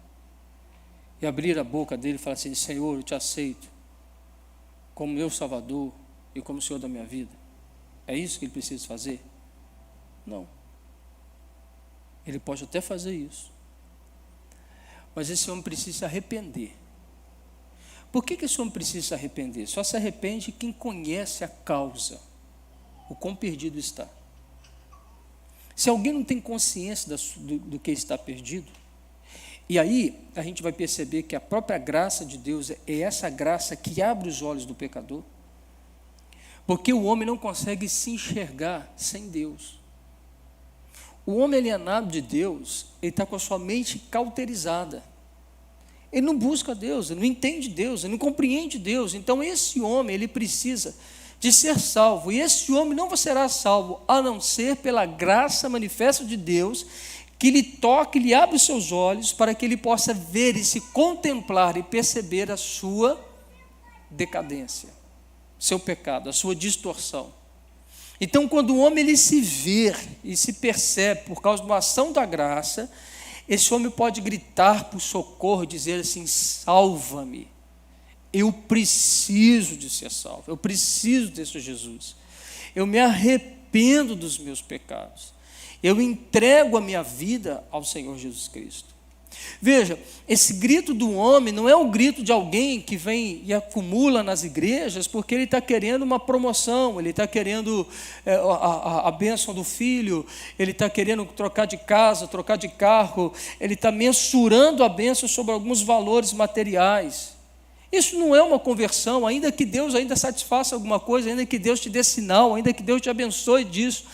e abrir a boca dele e falar assim: Senhor, eu te aceito como meu Salvador e como Senhor da minha vida. É isso que ele precisa fazer? Não. Ele pode até fazer isso, mas esse homem precisa se arrepender. Por que esse homem precisa se arrepender? Só se arrepende quem conhece a causa, o quão perdido está. Se alguém não tem consciência do que está perdido, e aí a gente vai perceber que a própria graça de Deus é essa graça que abre os olhos do pecador, porque o homem não consegue se enxergar sem Deus. O homem alienado de Deus, ele está com a sua mente cauterizada. Ele não busca Deus, ele não entende Deus, ele não compreende Deus. Então esse homem, ele precisa de ser salvo. E esse homem não será salvo, a não ser pela graça manifesta de Deus, que lhe toque, lhe abre os seus olhos, para que ele possa ver e se contemplar e perceber a sua decadência. seu pecado, a sua distorção. Então, quando o homem ele se vê e se percebe por causa de uma ação da graça, esse homem pode gritar por socorro, dizer assim: salva-me, eu preciso de ser salvo, eu preciso desse Jesus, eu me arrependo dos meus pecados, eu entrego a minha vida ao Senhor Jesus Cristo. Veja, esse grito do homem não é um grito de alguém que vem e acumula nas igrejas porque ele está querendo uma promoção, ele está querendo a bênção do filho, ele está querendo trocar de casa, trocar de carro, ele está mensurando a bênção sobre alguns valores materiais. Isso não é uma conversão, ainda que Deus ainda satisfaça alguma coisa, ainda que Deus te dê sinal, ainda que Deus te abençoe disso,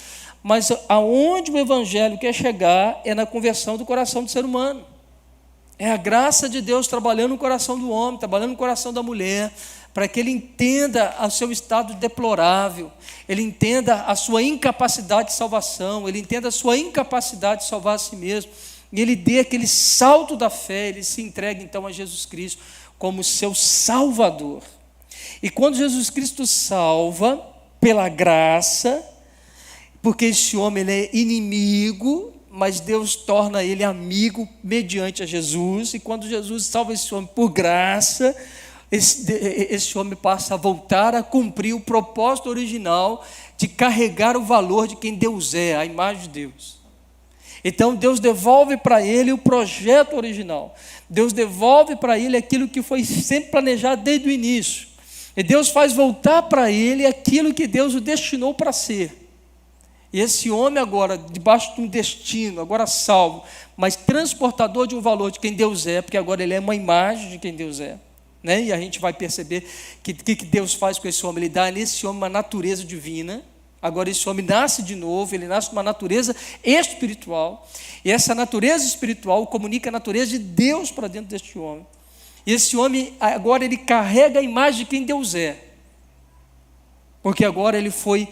mas aonde o evangelho quer chegar é na conversão do coração do ser humano. É a graça de Deus trabalhando no coração do homem, trabalhando no coração da mulher, para que ele entenda o seu estado deplorável, ele entenda a sua incapacidade de salvação, ele entenda a sua incapacidade de salvar a si mesmo, e ele dê aquele salto da fé, ele se entregue então a Jesus Cristo como seu Salvador. E quando Jesus Cristo salva, pela graça, porque esse homem ele é inimigo, mas Deus torna ele amigo mediante a Jesus, e quando Jesus salva esse homem por graça, esse homem passa a voltar a cumprir o propósito original de carregar o valor de quem Deus é, a imagem de Deus. Então Deus devolve para ele o projeto original, Deus devolve para ele aquilo que foi sempre planejado desde o início, e Deus faz voltar para ele aquilo que Deus o destinou para ser. E esse homem agora, debaixo de um destino, agora salvo, mas transportador de um valor de quem Deus é, porque agora ele é uma imagem de quem Deus é, né? E a gente vai perceber que Deus faz com esse homem, ele dá nesse homem uma natureza divina. Agora esse homem nasce de novo, ele nasce com uma natureza espiritual, e essa natureza espiritual comunica a natureza de Deus para dentro deste homem. E esse homem agora ele carrega a imagem de quem Deus é, porque agora ele foi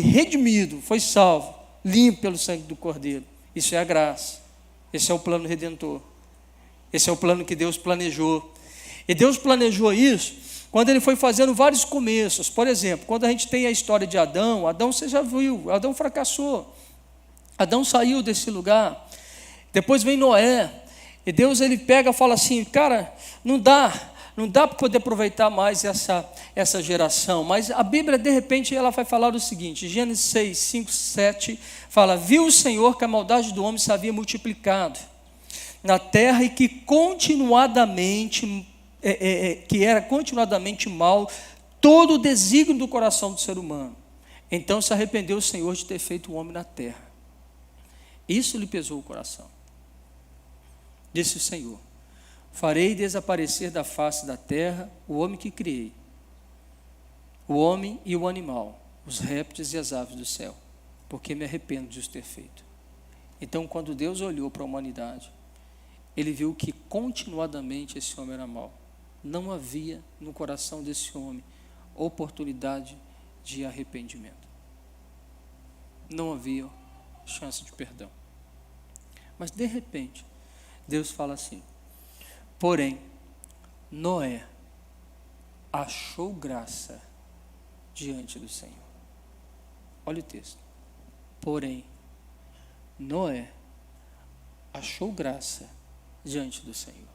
redimido, foi salvo, limpo pelo sangue do Cordeiro. Isso é a graça, esse é o plano redentor, esse é o plano que Deus planejou. E Deus planejou isso quando ele foi fazendo vários começos. Por exemplo, quando a gente tem a história de Adão, você já viu, Adão fracassou, Adão saiu desse lugar, depois vem Noé, e Deus ele pega e fala assim: cara, não dá para poder aproveitar mais essa geração. Mas a Bíblia, de repente, ela vai falar o seguinte, Gênesis 6, 5, 7, fala: viu o Senhor que a maldade do homem se havia multiplicado na terra, e que era continuadamente mal todo o desígnio do coração do ser humano. Então se arrependeu o Senhor de ter feito o homem na terra. Isso lhe pesou o coração. Disse o Senhor: farei desaparecer da face da terra o homem que criei, o homem e o animal, os répteis e as aves do céu, porque me arrependo de os ter feito. Então, quando Deus olhou para a humanidade, ele viu que continuadamente esse homem era mau. Não havia no coração desse homem oportunidade de arrependimento. Não havia chance de perdão. Mas, de repente, Deus fala assim: porém, Noé achou graça diante do Senhor. Olha o texto. Porém, Noé achou graça diante do Senhor.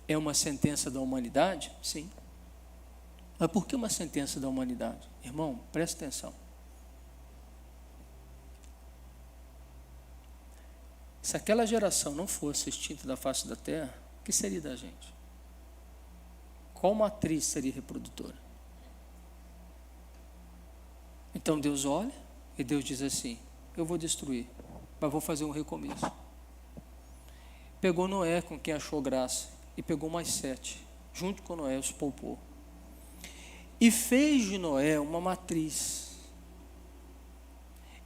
É uma sentença da humanidade? Sim. Mas por que uma sentença da humanidade? Irmão, presta atenção. Se aquela geração não fosse extinta da face da terra, o que seria da gente? Qual matriz seria reprodutora? Então Deus olha e Deus diz assim: eu vou destruir, mas vou fazer um recomeço. Pegou Noé, com quem achou graça, e pegou mais 7, junto com Noé os poupou, e fez de Noé uma matriz,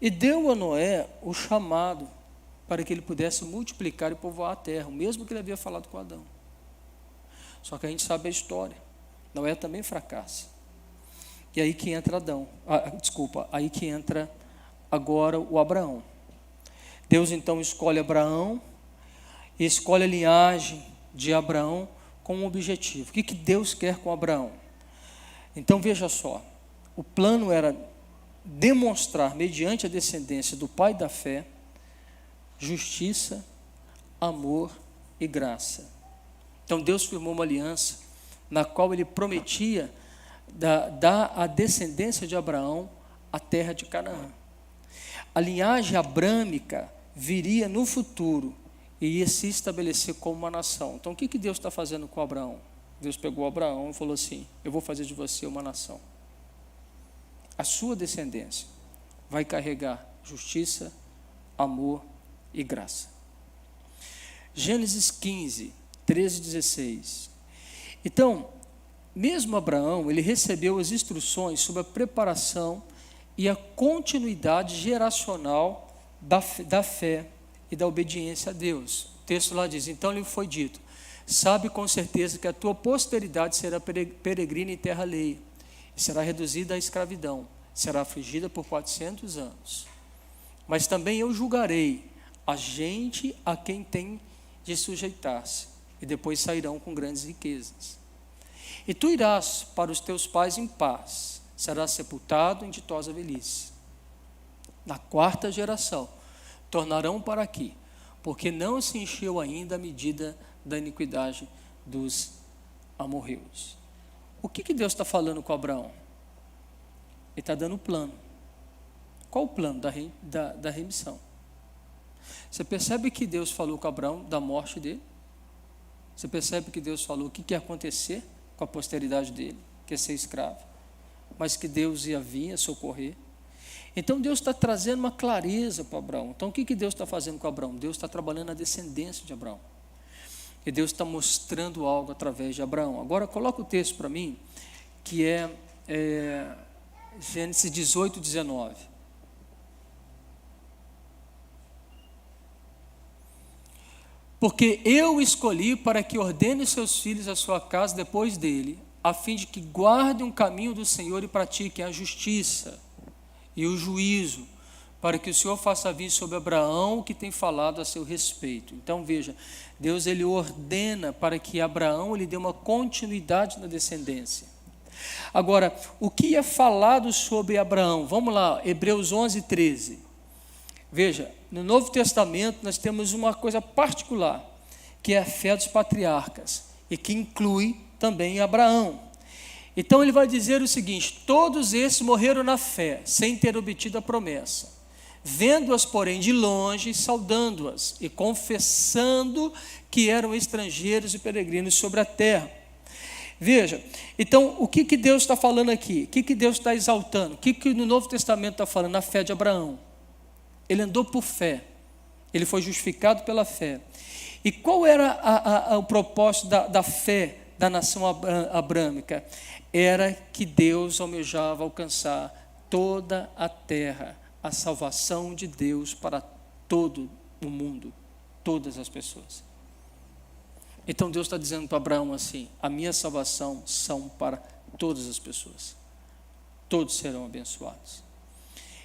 e deu a Noé o chamado para que ele pudesse multiplicar e povoar a terra, o mesmo que ele havia falado com Adão. Só que a gente sabe a história. Noé também fracassa. E aí que entra aí que entra agora o Abraão. Deus então escolhe Abraão e escolhe a linhagem de Abraão com um objetivo. O que Deus quer com Abraão? Então veja só, o plano era demonstrar, mediante a descendência do pai da fé, justiça, amor e graça. Então Deus firmou uma aliança na qual ele prometia dar à descendência de Abraão a terra de Canaã. A linhagem abrâmica viria no futuro e ia se estabelecer como uma nação. Então o que Deus está fazendo com Abraão? Deus pegou Abraão e falou assim: eu vou fazer de você uma nação. A sua descendência vai carregar justiça, amor e graça. Gênesis 15, 13 e 16. Então, mesmo Abraão, ele recebeu as instruções sobre a preparação e a continuidade geracional da fé e da obediência a Deus. O texto lá diz: então lhe foi dito, sabe com certeza que a tua posteridade será peregrina em terra alheia, e será reduzida à escravidão, será afligida por 400 anos. Mas também eu julgarei a gente a quem tem de sujeitar-se, e depois sairão com grandes riquezas. E tu irás para os teus pais em paz, serás sepultado em ditosa velhice. Na 4ª geração tornarão para aqui, porque não se encheu ainda a medida da iniquidade dos amorreus. O que Deus está falando com Abraão? Ele está dando um plano. Qual o plano da remissão? Você percebe que Deus falou com Abraão da morte dele? Você percebe que Deus falou o que ia acontecer com a posteridade dele, que ia ser escravo, mas que Deus ia vir a socorrer. Então Deus está trazendo uma clareza para Abraão. Então o que Deus está fazendo com Abraão? Deus está trabalhando na descendência de Abraão. E Deus está mostrando algo através de Abraão. Agora coloca o texto para mim, que é Gênesis 18, 19. Porque eu o escolhi para que ordene seus filhos a sua casa depois dele, a fim de que guardem o caminho do Senhor e pratiquem a justiça e o juízo, para que o Senhor faça vir sobre Abraão o que tem falado a seu respeito. Então veja, Deus ele ordena para que Abraão ele dê uma continuidade na descendência. Agora, o que é falado sobre Abraão? Vamos lá, Hebreus 11, 13. Veja, no Novo Testamento nós temos uma coisa particular, que é a fé dos patriarcas, e que inclui também Abraão. Então ele vai dizer o seguinte: todos esses morreram na fé, sem ter obtido a promessa, vendo-as, porém, de longe, saudando-as e confessando que eram estrangeiros e peregrinos sobre a terra. Veja, então o que Deus está falando aqui? O que Deus está exaltando? O que no Novo Testamento está falando? A fé de Abraão. Ele andou por fé, ele foi justificado pela fé. E qual era o propósito da fé da nação abrâmica? Era que Deus almejava alcançar toda a terra, a salvação de Deus para todo o mundo, todas as pessoas. Então Deus está dizendo para Abraão assim: a minha salvação são para todas as pessoas, todos serão abençoados.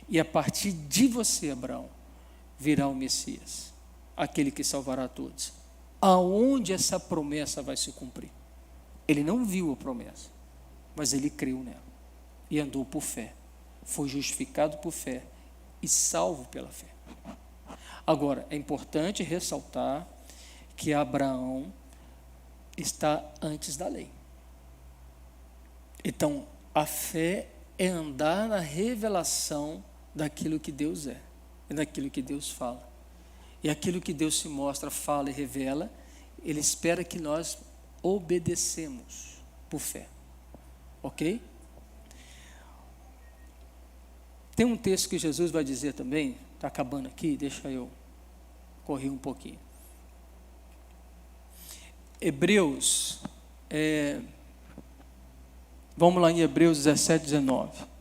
E a partir de você, Abraão, virá o Messias, aquele que salvará todos. Aonde essa promessa vai se cumprir? Ele não viu a promessa, mas ele creu nela e andou por fé, foi justificado por fé e salvo pela fé. Agora, é importante ressaltar que Abraão está antes da lei. Então, a fé é andar na revelação daquilo que Deus é e daquilo que Deus fala. E aquilo que Deus se mostra, fala e revela, Ele espera que nós obedecemos por fé. Ok? Tem um texto que Jesus vai dizer também, está acabando aqui, deixa eu correr um pouquinho. Hebreus, vamos lá em Hebreus 17, 19.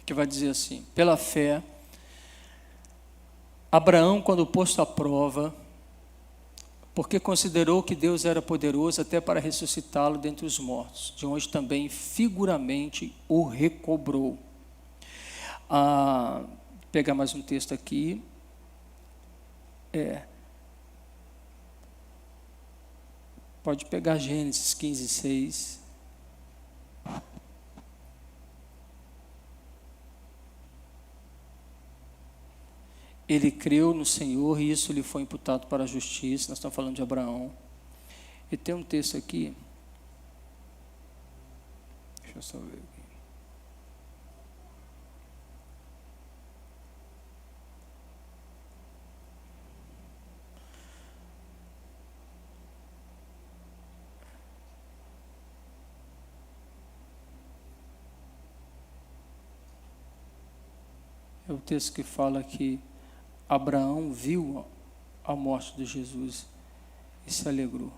Que vai dizer assim: pela fé, Abraão, quando posto à prova, porque considerou que Deus era poderoso até para ressuscitá-lo dentre os mortos, de onde também figuramente o recobrou. Vou pegar mais um texto aqui. Pode pegar Gênesis 15, 6. Ele creu no Senhor e isso lhe foi imputado para a justiça. Nós estamos falando de Abraão. E tem um texto aqui. Deixa eu só ver aqui. É o texto que fala que Abraão viu a morte de Jesus e se alegrou.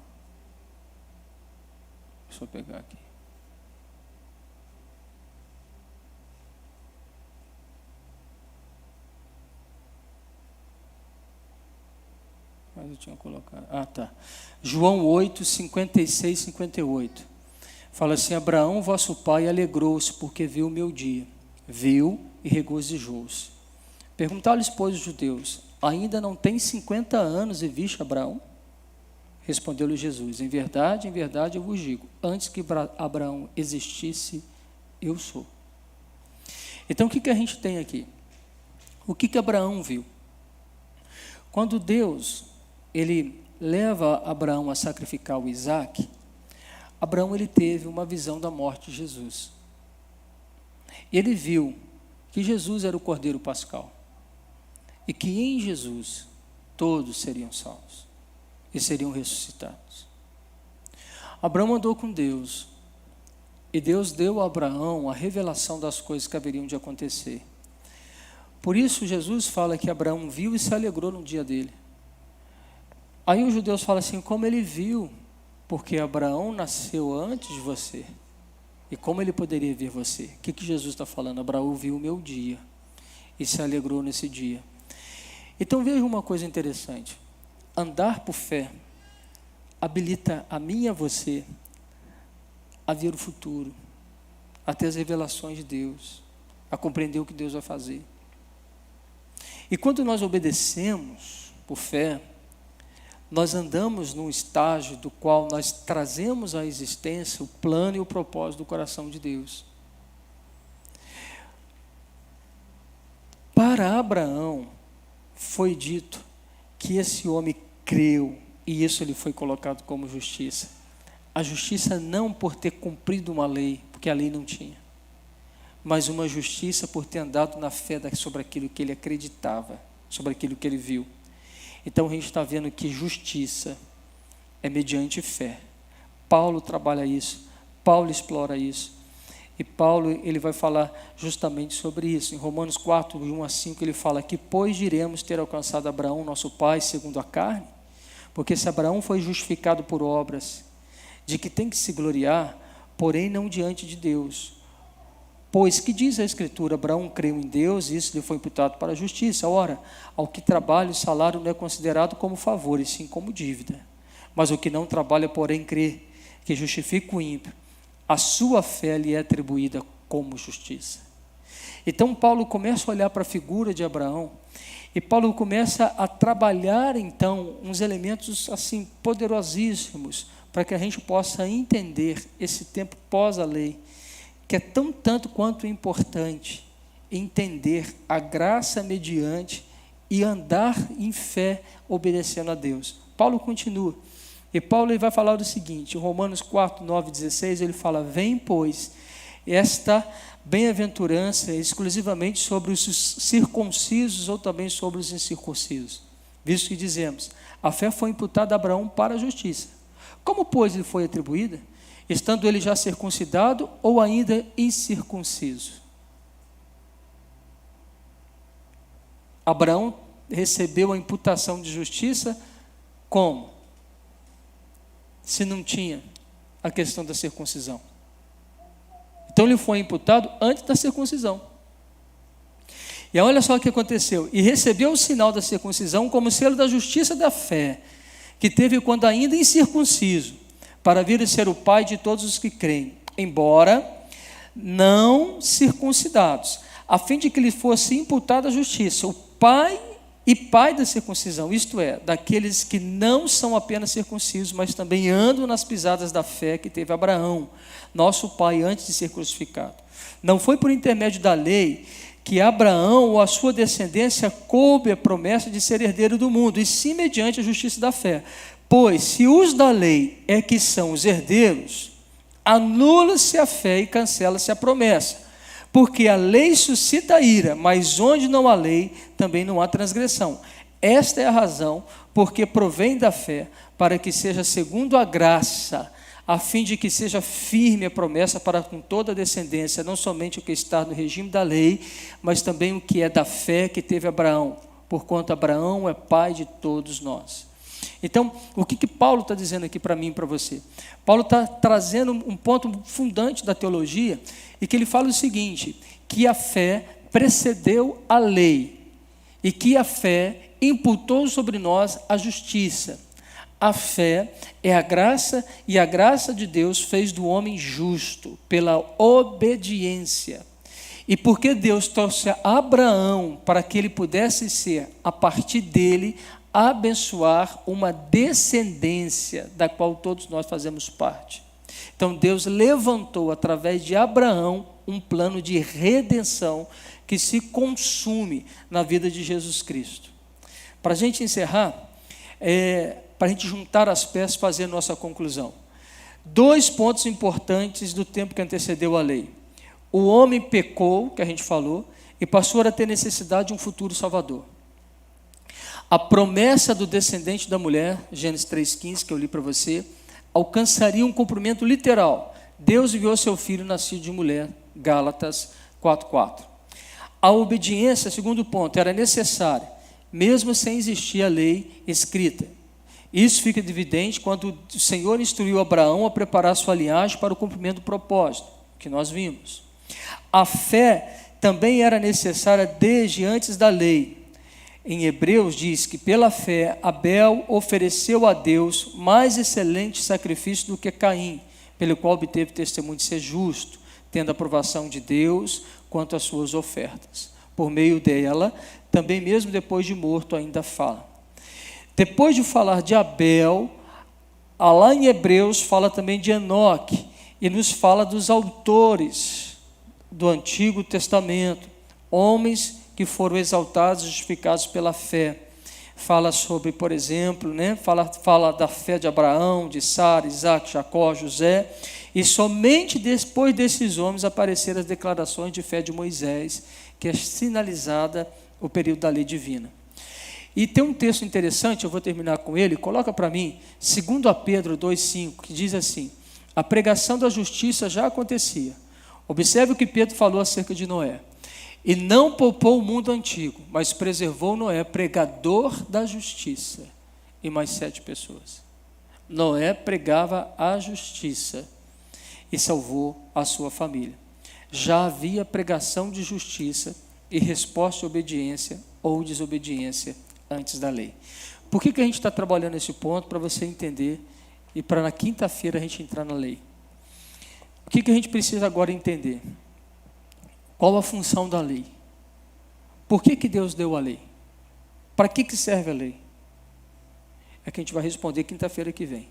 Deixa eu pegar aqui. Mas eu tinha colocado. Ah, tá. João 8, 56, 58. Fala assim: Abraão, vosso pai, alegrou-se porque viu o meu dia. Viu e regozijou-se. Perguntaram-lhes, pois, os judeus: ainda não tem 50 anos e viste Abraão? Respondeu-lhe Jesus: em verdade eu vos digo, antes que Abraão existisse, eu sou. Então o que a gente tem aqui? O que Abraão viu? Quando Deus, ele leva Abraão a sacrificar o Isaque, Abraão ele teve uma visão da morte de Jesus. Ele viu que Jesus era o Cordeiro Pascal e que em Jesus todos seriam salvos e seriam ressuscitados. Abraão andou com Deus e Deus deu a Abraão a revelação das coisas que haveriam de acontecer. Por isso Jesus fala que Abraão viu e se alegrou no dia dele. Aí os judeus falam assim: como ele viu? Porque Abraão nasceu antes de você. E como ele poderia ver você? O que Jesus está falando? Abraão viu o meu dia e se alegrou nesse dia. Então veja uma coisa interessante. Andar por fé habilita a mim e a você a ver o futuro, a ter as revelações de Deus, a compreender o que Deus vai fazer. E quando nós obedecemos por fé, nós andamos num estágio do qual nós trazemos à existência o plano e o propósito do coração de Deus. Para Abraão foi dito que esse homem creu e isso lhe foi colocado como justiça. A justiça não por ter cumprido uma lei, porque a lei não tinha, mas uma justiça por ter andado na fé sobre aquilo que ele acreditava, sobre aquilo que ele viu. Então a gente está vendo que justiça é mediante fé. Paulo trabalha isso, Paulo explora isso. E Paulo ele vai falar justamente sobre isso. Em Romanos 4, 1 a 5, ele fala que pois diremos ter alcançado Abraão, nosso pai, segundo a carne? Porque se Abraão foi justificado por obras, de que tem que se gloriar, porém não diante de Deus. Pois que diz a Escritura, Abraão creu em Deus e isso lhe foi imputado para a justiça. Ora, ao que trabalha o salário não é considerado como favor, e sim como dívida. Mas o que não trabalha, porém, crê que justifica o ímpio, a sua fé lhe é atribuída como justiça. Então Paulo começa a olhar para a figura de Abraão, e Paulo começa a trabalhar então uns elementos assim poderosíssimos, para que a gente possa entender esse tempo pós a lei, que é tão tanto quanto importante entender a graça mediante e andar em fé obedecendo a Deus. Paulo continua, e Paulo ele vai falar do seguinte, em Romanos 4, 9, 16, ele fala: vem, pois, esta bem-aventurança exclusivamente sobre os circuncisos ou também sobre os incircuncisos, visto que dizemos, a fé foi imputada a Abraão para a justiça. Como, pois, lhe foi atribuída? Estando ele já circuncidado ou ainda incircunciso? Abraão recebeu a imputação de justiça como? Se não tinha a questão da circuncisão. Então ele foi imputado antes da circuncisão. E olha só o que aconteceu. E recebeu o sinal da circuncisão como selo da justiça da fé, que teve quando ainda incircunciso, para vir a ser o pai de todos os que creem, embora não circuncidados, a fim de que lhe fosse imputada a justiça, o pai e pai da circuncisão, isto é, daqueles que não são apenas circuncisos, mas também andam nas pisadas da fé que teve Abraão, nosso pai, antes de ser crucificado. Não foi por intermédio da lei que Abraão ou a sua descendência coube a promessa de ser herdeiro do mundo, e sim mediante a justiça da fé. Pois, se os da lei é que são os herdeiros, anula-se a fé e cancela-se a promessa. Porque a lei suscita ira, mas onde não há lei, também não há transgressão. Esta é a razão porque provém da fé, para que seja segundo a graça, a fim de que seja firme a promessa para com toda a descendência, não somente o que está no regime da lei, mas também o que é da fé que teve Abraão, porquanto Abraão é pai de todos nós. Então, o que Paulo está dizendo aqui para mim e para você? Paulo está trazendo um ponto fundante da teologia, e que ele fala o seguinte, que a fé precedeu a lei, e que a fé imputou sobre nós a justiça. A fé é a graça, e a graça de Deus fez do homem justo, pela obediência. E porque Deus trouxe Abraão para que ele pudesse ser, a partir dele, abençoar uma descendência da qual todos nós fazemos parte. Então Deus levantou através de Abraão um plano de redenção que se consume na vida de Jesus Cristo. Para a gente encerrar, para a gente juntar as peças e fazer a nossa conclusão. 2 pontos importantes do tempo que antecedeu a lei. O homem pecou, que a gente falou, e passou a ter necessidade de um futuro salvador. A promessa do descendente da mulher, Gênesis 3,15, que eu li para você, alcançaria um cumprimento literal. Deus enviou seu filho nascido de mulher, Gálatas 4,4. A obediência, segundo ponto, era necessária, mesmo sem existir a lei escrita. Isso fica evidente quando o Senhor instruiu Abraão a preparar sua linhagem para o cumprimento do propósito, que nós vimos. A fé também era necessária desde antes da lei. Em Hebreus diz que pela fé Abel ofereceu a Deus mais excelente sacrifício do que Caim, pelo qual obteve testemunho de ser justo, tendo a aprovação de Deus quanto às suas ofertas. Por meio dela, também mesmo depois de morto ainda fala. Depois de falar de Abel, lá em Hebreus fala também de Enoque, e nos fala dos autores do Antigo Testamento, homens que foram exaltados e justificados pela fé. Fala sobre, por exemplo, fala da fé de Abraão, de Sara, Isaac, Jacó, José, e somente depois desses homens apareceram as declarações de fé de Moisés, que é sinalizada o período da lei divina. E tem um texto interessante, eu vou terminar com ele, coloca para mim, 2 Pedro 2,5, que diz assim: a pregação da justiça já acontecia. Observe o que Pedro falou acerca de Noé. E não poupou o mundo antigo, mas preservou Noé, pregador da justiça, e mais 7 pessoas. Noé pregava a justiça e salvou a sua família. Já havia pregação de justiça e resposta de obediência ou desobediência antes da lei. Por que a gente está trabalhando esse ponto? Para você entender e para na quinta-feira a gente entrar na lei. O que a gente precisa agora entender? Qual a função da lei? Por que Deus deu a lei? Para que serve a lei? É que a gente vai responder quinta-feira que vem.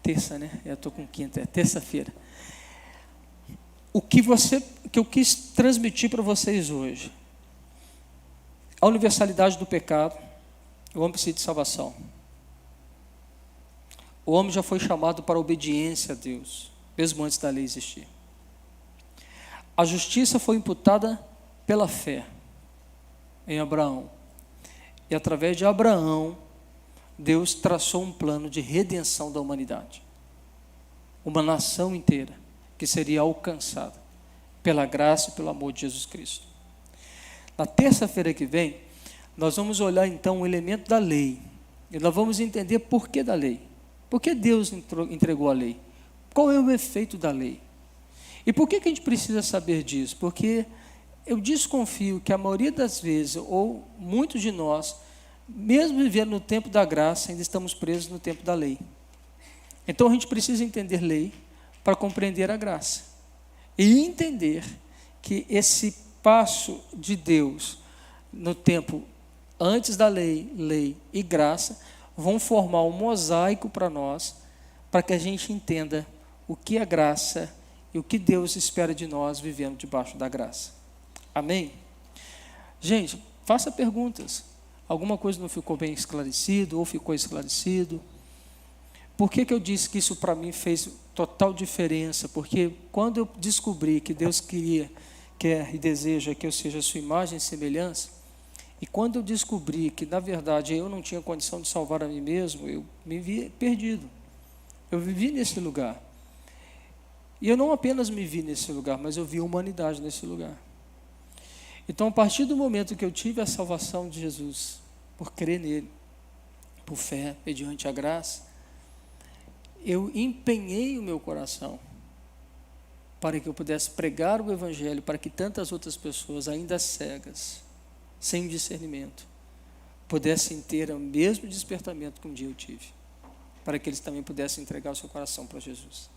Terça, né? Eu estou com quinta, é terça-feira. O que eu quis transmitir para vocês hoje? A universalidade do pecado, o homem precisa de salvação. O homem já foi chamado para a obediência a Deus, mesmo antes da lei existir. A justiça foi imputada pela fé em Abraão. E através de Abraão, Deus traçou um plano de redenção da humanidade. Uma nação inteira que seria alcançada pela graça e pelo amor de Jesus Cristo. Na terça-feira que vem, nós vamos olhar então o elemento da lei. E nós vamos entender por que da lei. Por que Deus entregou a lei? Qual é o efeito da lei? E por que a gente precisa saber disso? Porque eu desconfio que a maioria das vezes, ou muitos de nós, mesmo vivendo no tempo da graça, ainda estamos presos no tempo da lei. Então a gente precisa entender lei para compreender a graça. E entender que esse passo de Deus no tempo antes da lei, lei e graça, vão formar um mosaico para nós, para que a gente entenda o que é graça e o que Deus espera de nós vivendo debaixo da graça. Amém? Gente, faça perguntas. Alguma coisa não ficou bem esclarecido ou ficou esclarecido? Por que eu disse que isso para mim fez total diferença? Porque quando eu descobri que Deus quer e deseja que eu seja a sua imagem e semelhança, e quando eu descobri que, na verdade, eu não tinha condição de salvar a mim mesmo, eu me vi perdido. Eu vivi nesse lugar. E eu não apenas me vi nesse lugar, mas eu vi a humanidade nesse lugar. Então, a partir do momento que eu tive a salvação de Jesus, por crer nele, por fé, mediante a graça, eu empenhei o meu coração para que eu pudesse pregar o Evangelho, para que tantas outras pessoas, ainda cegas, sem discernimento, pudessem ter o mesmo despertamento que um dia eu tive, para que eles também pudessem entregar o seu coração para Jesus.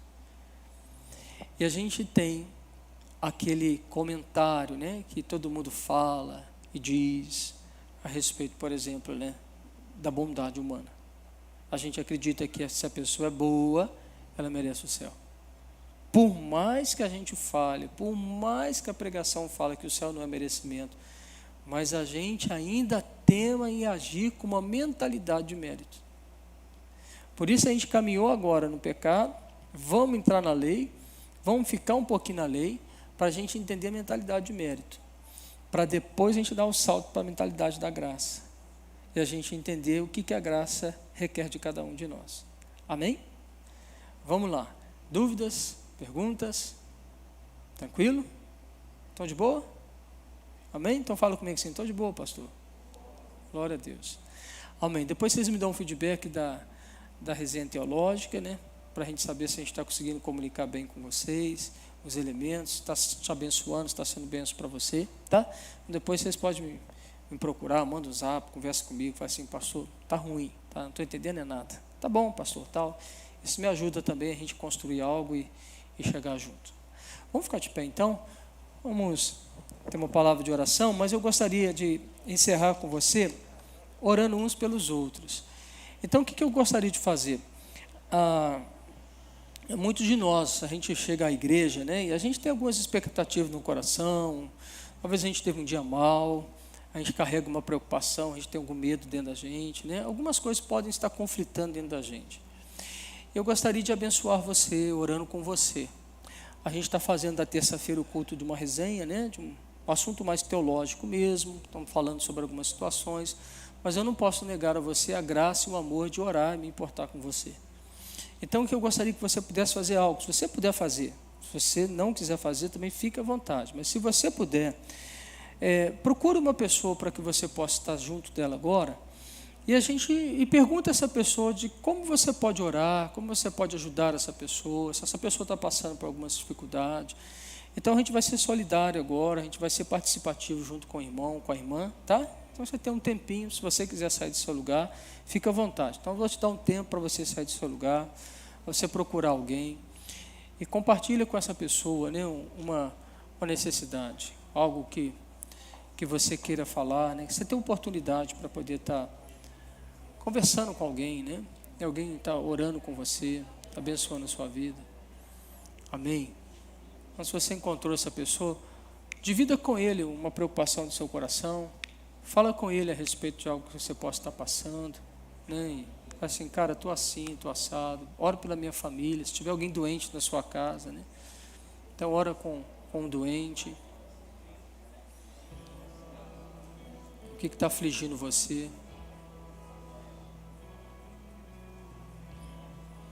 E a gente tem aquele comentário, né, que todo mundo fala e diz a respeito, por exemplo, né, da bondade humana. A gente acredita que se a pessoa é boa, ela merece o céu. Por mais que a gente fale, por mais que a pregação fale que o céu não é merecimento, mas a gente ainda tema em agir com uma mentalidade de mérito. Por isso a gente caminhou agora no pecado, vamos entrar na lei, vamos ficar um pouquinho na lei, para a gente entender a mentalidade de mérito, para depois a gente dar o salto para a mentalidade da graça, e a gente entender o que a graça requer de cada um de nós. Amém? Vamos lá. Dúvidas? Perguntas? Tranquilo? Estão de boa? Amém? Então fala comigo assim, estou de boa, pastor. Glória a Deus. Amém. Depois vocês me dão um feedback da resenha teológica, né? Para a gente saber se a gente está conseguindo comunicar bem com vocês, os elementos, está te abençoando, está sendo bênção para você, tá? Depois vocês podem me procurar, manda um zap, conversa comigo, fala assim, pastor, está ruim, tá? Não estou entendendo nada. Tá bom, pastor, tal. Isso me ajuda também a gente construir algo e chegar junto. Vamos ficar de pé então? Vamos ter uma palavra de oração, mas eu gostaria de encerrar com você orando uns pelos outros. Então, o que eu gostaria de fazer? Muitos de nós, a gente chega à igreja, né, e a gente tem algumas expectativas no coração, talvez a gente teve um dia mal, a gente carrega uma preocupação, a gente tem algum medo dentro da gente, né, algumas coisas podem estar conflitando dentro da gente. Eu gostaria de abençoar você, orando com você. A gente está fazendo da terça-feira o culto de uma resenha, né, de um assunto mais teológico mesmo, estamos falando sobre algumas situações, mas eu não posso negar a você a graça e o amor de orar e me importar com você. Então, o que eu gostaria que você pudesse fazer algo, se você puder fazer, se você não quiser fazer, também fique à vontade, mas se você puder, procure uma pessoa para que você possa estar junto dela agora, e pergunta a essa pessoa de como você pode orar, como você pode ajudar essa pessoa, se essa pessoa está passando por algumas dificuldades. Então, a gente vai ser solidário agora, a gente vai ser participativo junto com o irmão, com a irmã, tá? Então, você tem um tempinho, se você quiser sair do seu lugar, fica à vontade. Então, eu vou te dar um tempo para você sair do seu lugar, você procurar alguém e compartilha com essa pessoa, né, uma necessidade, algo que você queira falar, né, que você tem oportunidade para poder estar conversando com alguém, né, e alguém está orando com você, abençoando a sua vida. Amém? Então, se você encontrou essa pessoa, divida com ele uma preocupação do seu coração, fala com ele a respeito de algo que você possa estar passando, né? E assim, cara, estou assim, estou assado, oro pela minha família, se tiver alguém doente na sua casa, né? Então, ora com um doente. O que está afligindo você?